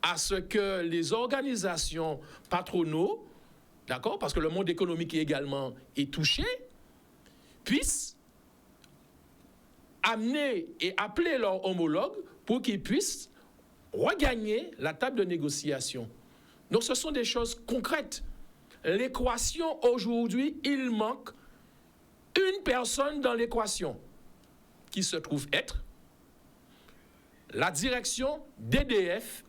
à ce que les organisations patronaux, d'accord, parce que le monde économique également est touché, puissent amener et appeler leurs homologues pour qu'ils puissent regagner la table de négociation. Donc ce sont des choses concrètes. L'équation aujourd'hui, il manque une personne dans l'équation qui se trouve être la direction d'EDF,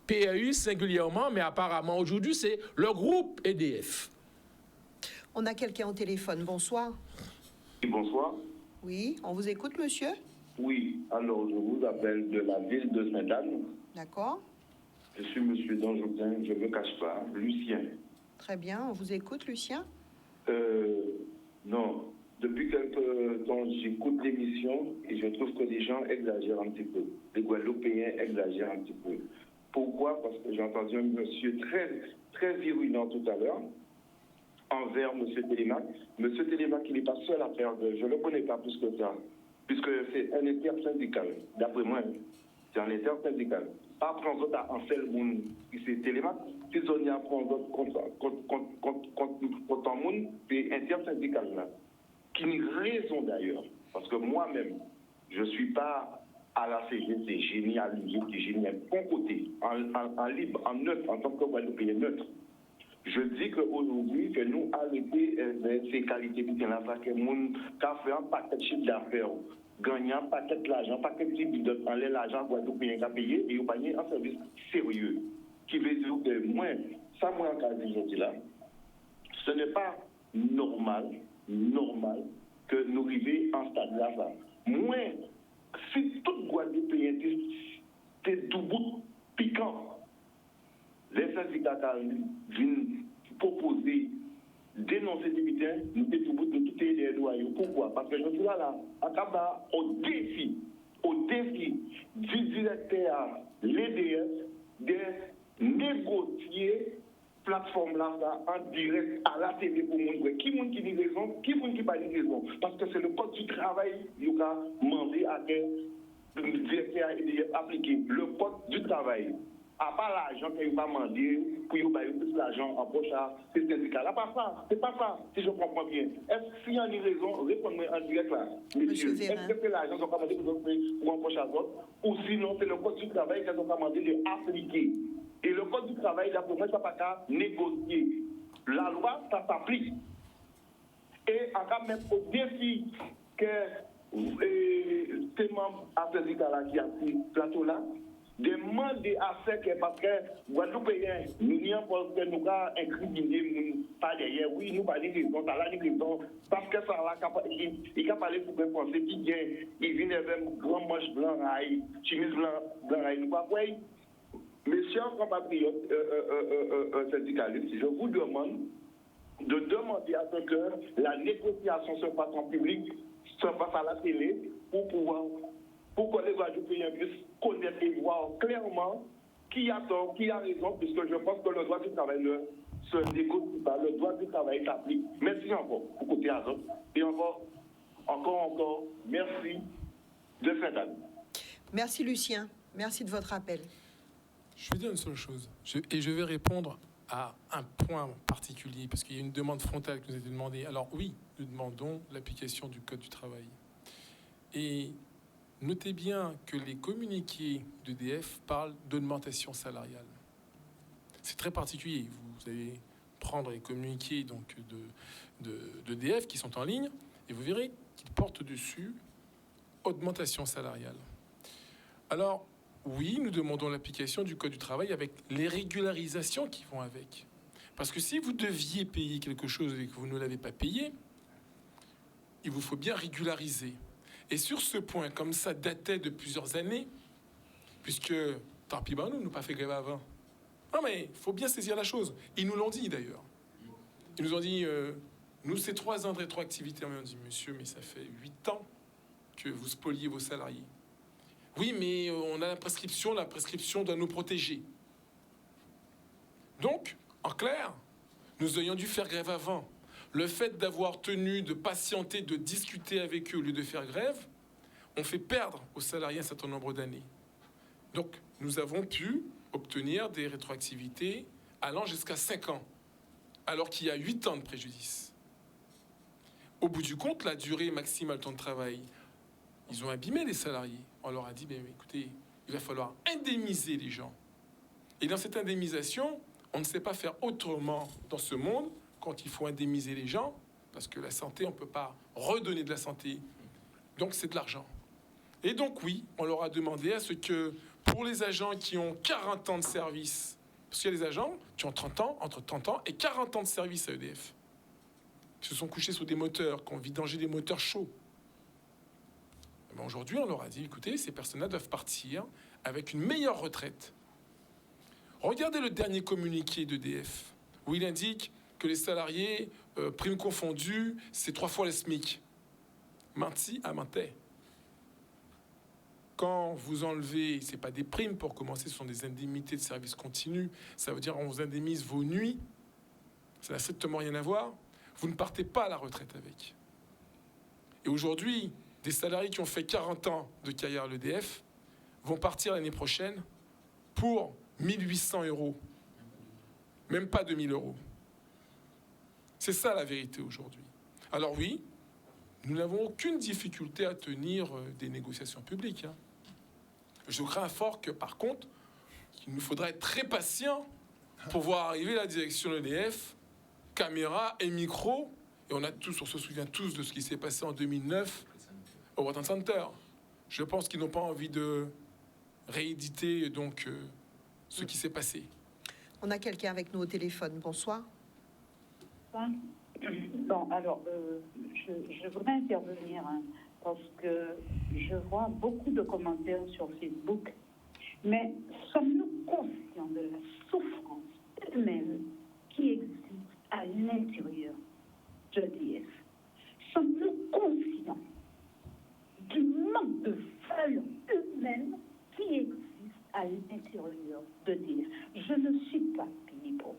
PRU singulièrement, mais apparemment aujourd'hui c'est le groupe EDF. On a quelqu'un au téléphone. Bonsoir. Bonsoir. Oui, on vous écoute, monsieur. Oui, alors je vous appelle de la ville de Sainte-Anne. D'accord. Je suis monsieur Danjoutin, je ne me cache pas, Lucien. Très bien, on vous écoute, Lucien. Non, depuis quelque temps, j'écoute l'émission et je trouve que les gens exagèrent un petit peu. Les Guadeloupéens exagèrent un petit peu. Pourquoi? Parce que j'ai entendu un monsieur très virulent tout à l'heure envers M. Télémac. M. Télémac, il n'est pas seul à faire je ne le connais pas plus que ça, puisque c'est un intersyndical. D'après moi, c'est un intersyndical. Pas prendre d'autres à un seul monde qui c'est Télémac. Si on y a prendre d'autres contre un monde, c'est intersyndical là. Qui n'a raison d'ailleurs. Parce que moi-même, je ne suis pas à la CGC, génie à l'union, génie à bon côté, en libre, en neutre, en tant que Guadeloupéen neutre. Je dis qu'aujourd'hui, que nous arrêter ces qualités qui sont là, que le monde qui a fait un paquet de chiffre d'affaires, gagner un paquet de l'argent, un paquet de chiffre d'enlever l'argent Guadeloupéen qui a payé et il a payé un service sérieux. Qui veut dire que moi, ça, moi, quand je dis là, ce n'est pas normal que nous arrivions en stade là. Moi, si tout Guadeloupéen était tout bout piquant, les syndicats viennent proposer, dénoncer des bitins, nous sommes tout bout de tout les doyens. Pourquoi? Parce que je suis là, au défi du directeur l'EDF de négocier plateforme là en direct à la télé pour montrer qui dit raison, qui dit pas raison. Parce que c'est le code du travail qui a demandé à que le directeur EDF appliquer le code du travail. À part l'argent qu'il va demander pour y avoir plus l'argent en poche à ces syndicats. À part ça, c'est pas ça, si je comprends bien. Est-ce qu'il y a une raison? Répondez en direct là. Monsieur, est-ce que c'est l'argent qu'on va demander pour en poche à d'autres? Ou sinon, c'est le code du travail qu'ils ont demandé d'appliquer. Et le code du travail, d'après moi, ça n'a pas qu'à négocier. La loi, ça s'applique. Et en cas même au défi que ces membres à ce syndicat-là qui a pris plateau-là, demander à ce que, parce que Guadeloupéens, nous n'y avons pas que nous avons incriminé, pas derrière, oui, nous parlons de raison, ça l'a dit raison, parce que ça l'a il a parlé pour penser qu'il vient, il vient avec un grand manche blanc, chemise blanc, nous pas quoi. Messieurs compatriotes syndicalistes, je vous demande de demander à ce que la négociation se fasse en public, se fasse à la télé, pour que les Guadeloupéens puissent connaître et voir clairement qui a tort, qui a raison, puisque je pense que le droit du travail ne se négocie pas, le droit du travail s'applique. Merci encore pour côté Azot. Et encore, merci de cette année. Merci Lucien, merci de votre appel. Je vais dire une seule chose, et je vais répondre à un point particulier, parce qu'il y a une demande frontale qui nous a été demandée. Alors oui, nous demandons l'application du Code du travail. Et notez bien que les communiqués d'EDF parlent d'augmentation salariale. C'est très particulier. Vous allez prendre les communiqués donc d'EDF qui sont en ligne et vous verrez qu'ils portent dessus augmentation salariale. Alors, oui, nous demandons l'application du Code du travail avec les régularisations qui vont avec. Parce que si vous deviez payer quelque chose et que vous ne l'avez pas payé, il vous faut bien régulariser. Et sur ce point, comme ça datait de plusieurs années, puisque, tant pis, nous pas fait grève avant. Non, mais il faut bien saisir la chose. Ils nous l'ont dit, d'ailleurs. Ils nous ont dit, nous, c'est 3 ans de rétroactivité. On dit, monsieur, mais ça fait 8 ans que vous spoliez vos salariés. Oui, mais on a la prescription doit nous protéger. Donc, en clair, nous aurions dû faire grève avant. Le fait d'avoir tenu, de patienter, de discuter avec eux au lieu de faire grève, ont fait perdre aux salariés un certain nombre d'années. Donc, nous avons pu obtenir des rétroactivités allant jusqu'à 5 ans, alors qu'il y a 8 ans de préjudice. Au bout du compte, la durée maximale de temps de travail, ils ont abîmé les salariés. On leur a dit, écoutez, il va falloir indemniser les gens. Et dans cette indemnisation, on ne sait pas faire autrement dans ce monde quand il faut indemniser les gens, parce que la santé, on ne peut pas redonner de la santé. Donc, c'est de l'argent. Et donc, oui, on leur a demandé à ce que, pour les agents qui ont 40 ans de service, parce qu'il y a des agents qui ont 30 ans, entre 30 ans et 40 ans de service à EDF, qui se sont couchés sous des moteurs, qui ont vidangé des moteurs chauds. Aujourd'hui, on leur a dit, écoutez, ces personnes-là doivent partir avec une meilleure retraite. Regardez le dernier communiqué d'EDF, où il indique que les salariés, primes confondues, c'est 3 fois le SMIC. Menti à Mantais. Quand vous enlevez, c'est pas des primes pour commencer, ce sont des indemnités de service continu. Ça veut dire on vous indemnise vos nuits. Ça n'a strictement rien à voir. Vous ne partez pas à la retraite avec. Et aujourd'hui, des salariés qui ont fait 40 ans de carrière à l'EDF vont partir l'année prochaine pour 1 800 €. Même pas 2 000 €. C'est ça la vérité aujourd'hui. Alors oui, nous n'avons aucune difficulté à tenir des négociations publiques. Je crains fort que, par contre, il nous faudra être très patient pour voir arriver la direction de l'EDF, caméra et micro. Et on se souvient tous de ce qui s'est passé en 2009 au Water Center. Je pense qu'ils n'ont pas envie de rééditer donc ce qui s'est passé. On a quelqu'un avec nous au téléphone. Bonsoir. Bon, alors, je voudrais intervenir parce que je vois beaucoup de commentaires sur Facebook, mais sommes-nous conscients de la souffrance humaine qui existe à l'intérieur de l'EDF? Sommes-nous conscients du manque de valeur humaine qui existe à l'intérieur de l'EDF? Je ne suis pas Philippot.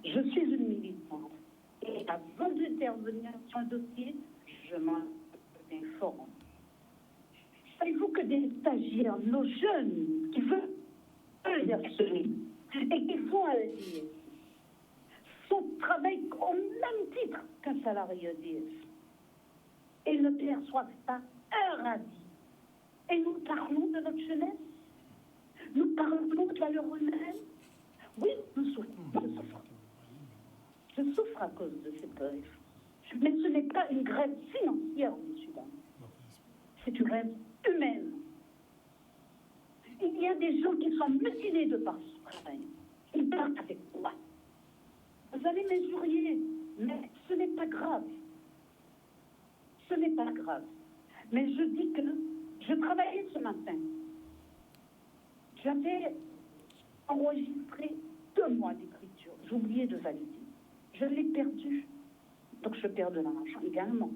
Je suis une militante. Et avant d'intervenir sur un dossier, je m'en informe. Savez-vous que des stagiaires, nos jeunes, qui veulent y harceler et qui font à l'EDF, travaillent au même titre qu'un salarié EDF et ne perçoivent pas un radis. Et nous parlons de notre jeunesse. Nous parlons de valeur humaine. Oui, nous souffrons. Je souffre à cause de cette grève. Mais ce n'est pas une grève financière, monsieur. C'est une grève humaine. Il y a des gens qui sont mutilés de par ce travail. Ils partent avec quoi? Vous allez m'injurier, mais ce n'est pas grave. Ce n'est pas grave. Mais je dis que je travaillais ce matin. J'avais enregistré 2 mois d'écriture. J'ai oublié de valider. Je l'ai perdu. Donc je perds de l'argent également.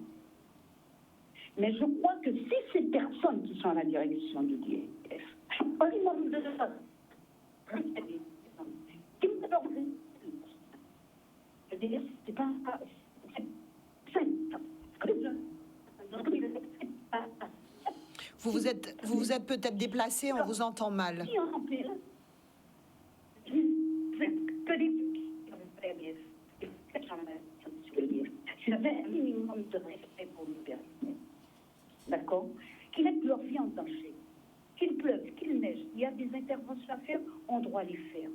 Mais je crois que si ces personnes qui sont à la direction du DF, au niveau de ça, qui me donnent le DF, c'est pas vous vous êtes peut-être déplacé, on vous entend mal. J'avais un minimum de respect pour le personnel. D'accord? Qu'ils mettent leur vie en danger. Qu'il pleuve, qu'il neige, il y a des interventions à faire, on doit les faire.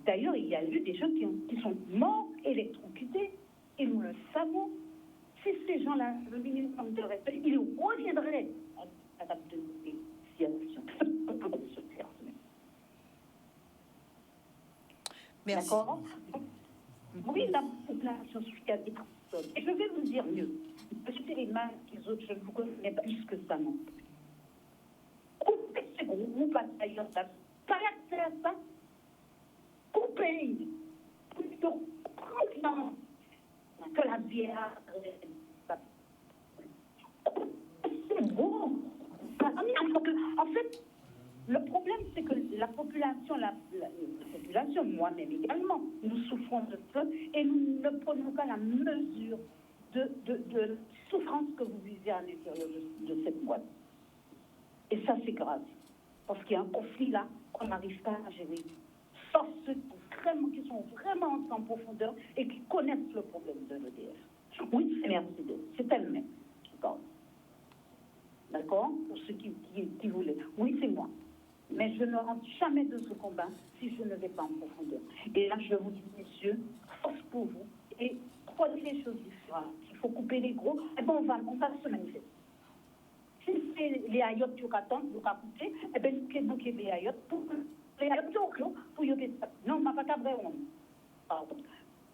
D'ailleurs, il y a eu des gens qui sont morts électrocutés, et nous le savons. Si ces gens-là, le minimum de respect, ils reviendraient à la table de négociation. Merci. D'accord? Oui, la population souffre des personnes. Et je vais vous dire mieux. Monsieur Téléman, les autres, je ne vous connais pas plus que ça non plus. Coupez ces groupes d'ailleurs, ça n'a pas accès à ça. Coupez. Plutôt confiance que la vieille. C'est bon. En fait, le problème, c'est que la population, moi-même également, nous souffrons de ça et nous ne prenons pas la mesure de souffrance que vous vivez à l'intérieur de cette boîte. Et ça, c'est grave. Parce qu'il y a un conflit là qu'on n'arrive pas à gérer. Sauf ceux qui sont vraiment entrés en profondeur et qui connaissent le problème de l'EDF. Oui, c'est Mercedes, c'est elle-même. D'accord? Pour ceux qui voulaient. Oui, c'est moi. Mais je ne rentre jamais de ce combat si je ne vais pas en profondeur. Et là, je vous dis, messieurs, force pour vous et prenez les choses différentes. Il faut couper les gros. Et bon, on va se manifester. Si c'est les ayottes qui attendent, qui coûter, eh bien, nous avons les ayottes pour les ayottes pour y aller. Non, on ne m'a pas cabré. Pardon.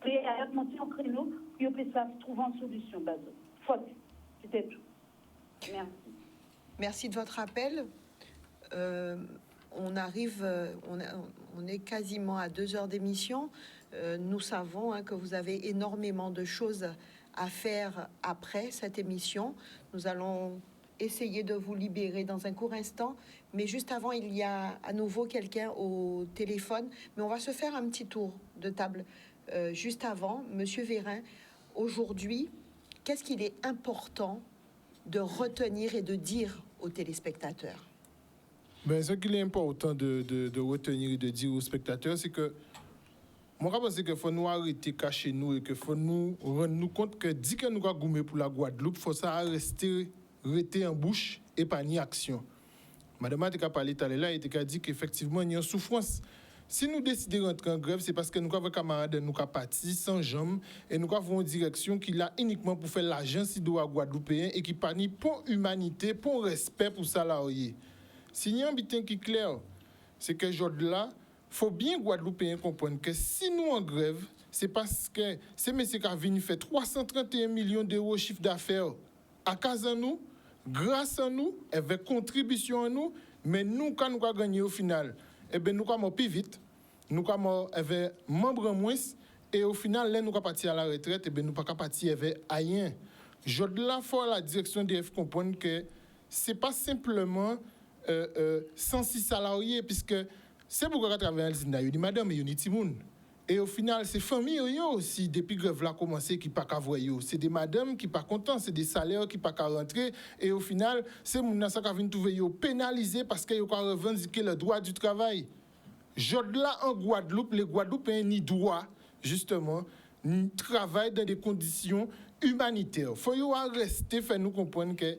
Les ayottes montent en créneau pour y aller, trouver une solution. Faute. C'était tout. Merci. Merci de votre appel. On arrive, on est quasiment à 2 heures d'émission. Nous savons que vous avez énormément de choses à faire après cette émission. Nous allons essayer de vous libérer dans un court instant. Mais juste avant, il y a à nouveau quelqu'un au téléphone. Mais on va se faire un petit tour de table juste avant. Monsieur Vérin, aujourd'hui, qu'est-ce qu'il est important de retenir et de dire aux téléspectateurs? Ben, ce qu'il est important de retenir et de dire aux spectateurs, c'est que moi, je pense qu'il faut nous arrêter, cacher nous, et qu'il faut nous rendre nous compte que dès que nous avons gommé pour la Guadeloupe, il faut ça rester en bouche et pas ni action. Madame a parlé tout à l'heure, elle a dit qu'effectivement, il y a une souffrance. Si nous décidons de rentrer en grève, c'est parce que nous avons des camarades, nous avons parti sans jambes, et nous avons une direction qui l'a uniquement pour faire l'argent si doit Guadeloupéen et qui parle pour humanité, pour respect pour salariés. S'il y a un bitin qui est clair, c'est que aujourd'hui-là, il faut bien Guadeloupéens comprendre que si nous en grève, c'est parce que ces messieurs qui viennent faire 331 millions d'euros de chiffre d'affaires à cause de nous, grâce à nous, avec contribution à nous, mais nous, quand nous avons gagné au final, eh bien, nous avons plus vite, nous avons avec membres moins, et au final, là, nous avons parti à la retraite, eh bien, nous n'avons pas parti avec rien. Aujourd'hui-là, il faut la direction DF comprendre que ce n'est pas simplement 106 salariés, puisque c'est pour qu'on travaille à l'usine, il y a madame et il y a Timoun. Et au final, c'est famille aussi, depuis que la grève a commencé, qui ne sont pas voyer. C'est des madames qui ne sont pas contents, c'est des salaires qui ne sont pas rentrer. Et au final, c'est les gens qui viennent trouver pénalisés parce qu'ils ont revendiqué le droit du travail. Là, en Guadeloupe, les Guadeloupéens n'y droit, justement, travaillent dans des conditions humanitaires. Il faut rester, faire nous comprendre que,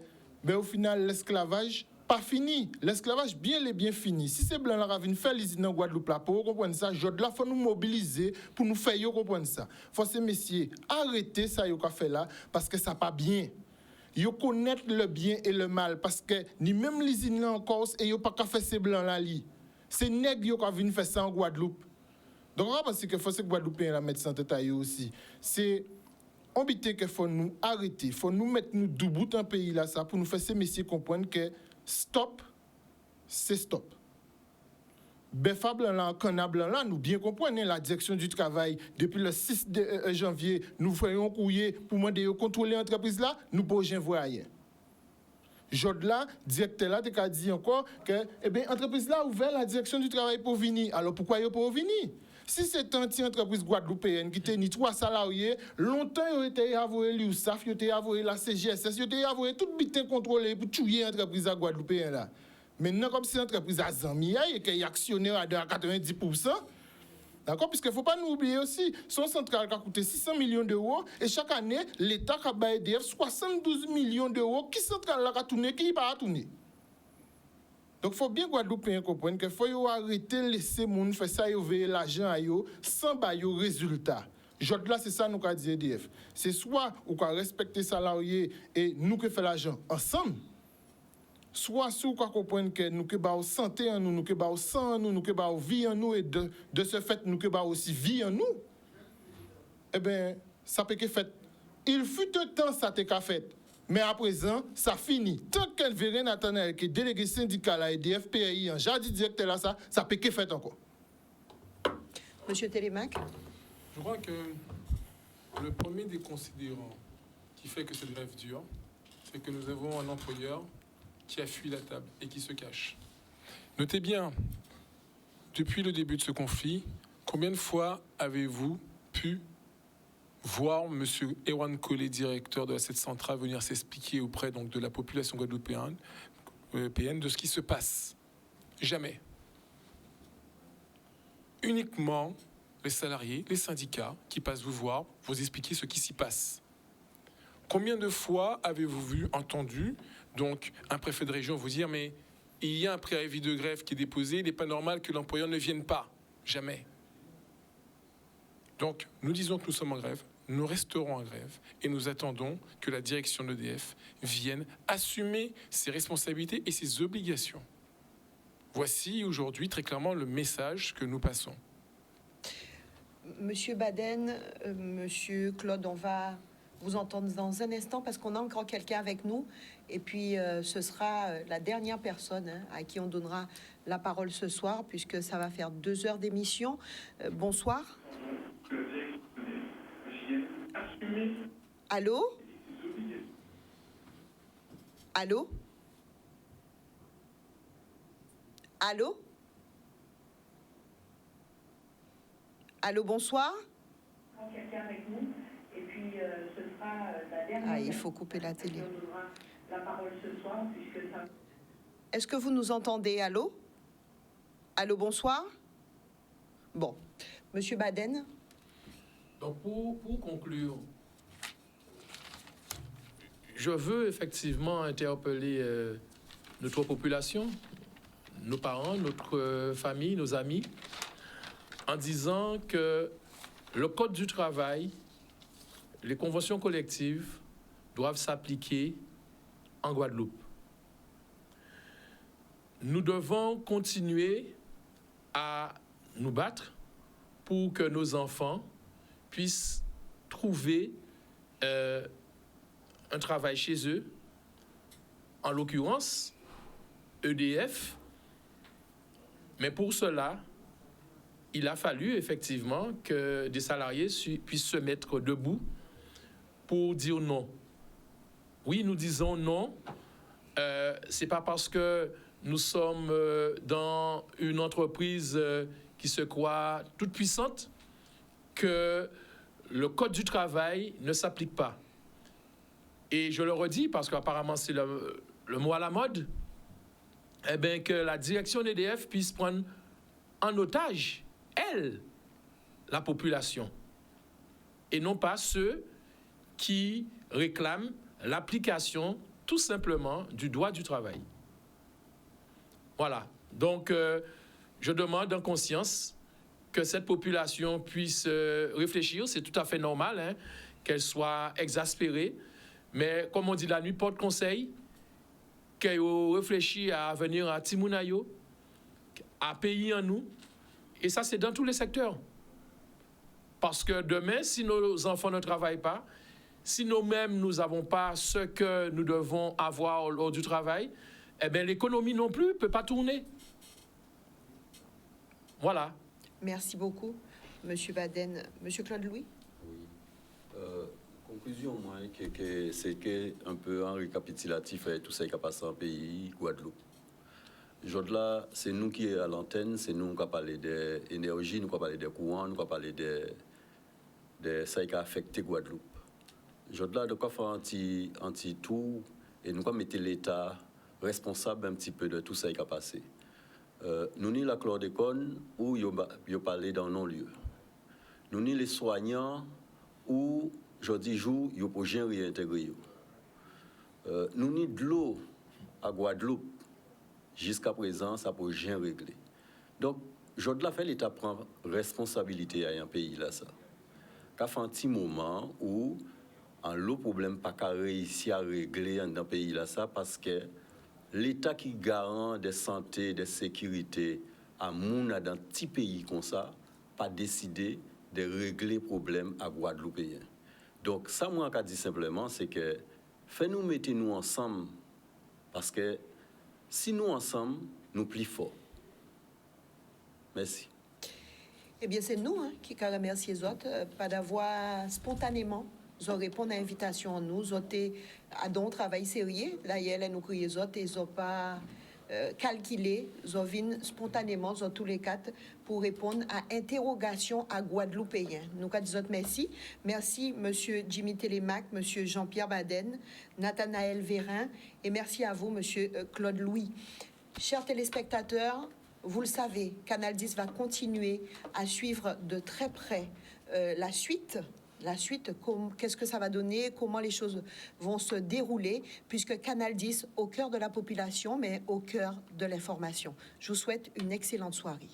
au final, l'esclavage pas fini. L'esclavage bien et bien fini. Si c'est blanc là qui faire l'usine en Guadeloupe là pour comprendre ça, là faut nous mobiliser pour nous faire comprendre ça. Faut ces messieurs arrêter ça yo qu'a fait là parce que ça pas bien. Yo connaître le bien et le mal parce que ni même l'usine là en Corse et yo pas qu'à faire ces blancs là li. C'est nèg yo qu'a venir faire ça en Guadeloupe. Donc on pense que faut ces Guadeloupéens la mettre en tête aussi. C'est ambité que faut nous arrêter, faut nous mettre nous debout dans pays là ça pour nous faire ces messieurs comprendre que stop, c'est stop. Befab là, Canab là, nous bien comprenons la direction du travail. Depuis le 6 janvier, nous faisons courrier pour demander de contrôler l'entreprise là, nous ne pouvons rien. Jod là, directeur là, a dit encore que, l'entreprise là ouvert la direction du travail pour venir. Alors pourquoi il pour venir? Si c'est une entreprise guadeloupéenne qui tenait 3 salariés, longtemps il a été avoué l'USAF, il a été avoué la CGSS, il a été avoué tout bitin contrôlé pour tuer l'entreprise guadeloupéenne là. Maintenant, comme si l'entreprise a Zambia et qu'il est actionnaire à 90%, d'accord? Puisqu'il ne faut pas nous oublier aussi, son central a coûté 600 millions d'euros et chaque année, l'État a baillé EDF 72 millions d'euros. Qui central a tourné, qui va tourner? Donc, il faut bien Guadeloupéens comprendre qu'il faut arrêter de laisser les gens faire ça et veiller l'argent à eux sans bailler résultat. Là, c'est ça nous qu'a dit EDF. C'est soit on va respecter les salariés et nous qui faisons l'argent ensemble, soit si on comprendre que nous avons santé en nous, nous avons sang en nous, nous avons vie en nous et de ce fait, nous avons aussi vie en nous, eh bien, ça peut être fait. Il fut un temps, ça a fait. Mais à présent, ça finit. Tant qu'elle verrait Nathanaël, qui est délégué syndical à EDF PAI, en jardin directeur là, ça peut être fait encore. Monsieur Télémac. Je crois que le premier des considérants qui fait que cette grève dure, c'est que nous avons un employeur qui a fui la table et qui se cache. Notez bien, depuis le début de ce conflit, combien de fois avez-vous pu voir M. Erwan Collet, directeur de la cette centrale, venir s'expliquer auprès donc, de la population guadeloupéenne, européenne de ce qui se passe. Jamais. Uniquement les salariés, les syndicats qui passent vous voir, vous expliquer ce qui s'y passe. Combien de fois avez-vous entendu donc un préfet de région vous dire mais il y a un préavis de grève qui est déposé, il n'est pas normal que l'employeur ne vienne pas. Jamais. Donc nous disons que nous sommes en grève, nous resterons en grève et nous attendons que la direction de l'EDF vienne assumer ses responsabilités et ses obligations. Voici aujourd'hui très clairement le message que nous passons. Monsieur Baden, Monsieur Claude, on va vous entendre dans un instant parce qu'on a encore quelqu'un avec nous. Et puis, ce sera la dernière personne à qui on donnera la parole ce soir, puisque ça va faire 2 heures d'émission. Bonsoir. Allô? Allô? Allô? Allô, bonsoir. Quelqu'un avec nous, et puis ce sera la dernière. Ah, il faut couper la télé. La parole ce soir, puisque ça... Est-ce que vous nous entendez? Allô? Allô, bonsoir. Bon, Monsieur Baden. Donc pour conclure, je veux effectivement interpeller notre population, nos parents, notre famille, nos amis, en disant que le Code du travail, les conventions collectives doivent s'appliquer en Guadeloupe. Nous devons continuer à nous battre pour que nos enfants puissent trouver un travail chez eux, en l'occurrence EDF, mais pour cela, il a fallu effectivement que des salariés puissent se mettre debout pour dire non. Oui, nous disons non. C'est pas parce que nous sommes dans une entreprise qui se croit toute puissante que le Code du travail ne s'applique pas. Et je le redis parce qu'apparemment c'est le mot à la mode, eh bien que la direction d'EDF puisse prendre en otage elle, la population, et non pas ceux qui réclament l'application tout simplement du droit du travail. Voilà. Donc, je demande en conscience que cette population puisse réfléchir. C'est tout à fait normal hein, qu'elle soit exaspérée. Mais comme on dit la nuit porte conseil, qu'elle réfléchisse à venir à Timounayo, à payer en nous. Et ça, c'est dans tous les secteurs. Parce que demain, si nos enfants ne travaillent pas, si nous-mêmes, nous n'avons pas ce que nous devons avoir lors du travail, eh bien, l'économie non plus ne peut pas tourner. Voilà. Merci beaucoup, Monsieur Baden. Monsieur Claude Louis? Oui. Conclusion, moi, c'est un peu un récapitulatif de tout ça qui a passé en pays, Guadeloupe. Aujourd'hui, c'est nous qui sommes à l'antenne, c'est nous qui avons parlé d'énergie, nous qui avons parlé des courants, nous qui avons parlé de ça qui a affecté Guadeloupe. Aujourd'hui, nous avons fait un petit tour et nous avons mis l'État responsable un petit peu de tout ça qui a passé. Nous avons la chlordécone où ils ont parlé dans non-lieu. Nous avons les soignants où, jeudi jour, ils ont rien réintégré. Nous avons de l'eau à Guadeloupe. Jusqu'à présent, ça peut rien régler. Donc, je dois faire l'État prend responsabilité à un pays là ça. Qu'a fait un petit moment où le problème pas qu'à réussir à régler dans un pays là ça parce que l'État qui garant des santé, des sécurités à moun dans petit pays comme ça, pas décidé de régler problème à Guadeloupéen. Donc ça moi qu'a dit simplement c'est que fais-nous mettre nous ensemble parce que si nous ensemble, nous plus forts. Merci. Eh bien, c'est nous qui remercions les autres, pas d'avoir spontanément, ils ont répondu à l'invitation à nous, ils ont à don travail sérieux. Là, ils nous crient les autres, ils n'ont pas calculé, zovin spontanément, dans tous les cas, pour répondre à interrogation à Guadeloupéens. Nous disons merci. Merci, Monsieur Jimmy Télémac, Monsieur Jean-Pierre Baden, Nathanaël Vérin, et merci à vous, Monsieur Claude Louis. Chers téléspectateurs, vous le savez, Canal 10 va continuer à suivre de très près la suite, qu'est-ce que ça va donner, comment les choses vont se dérouler, puisque Canal 10, au cœur de la population, mais au cœur de l'information. Je vous souhaite une excellente soirée.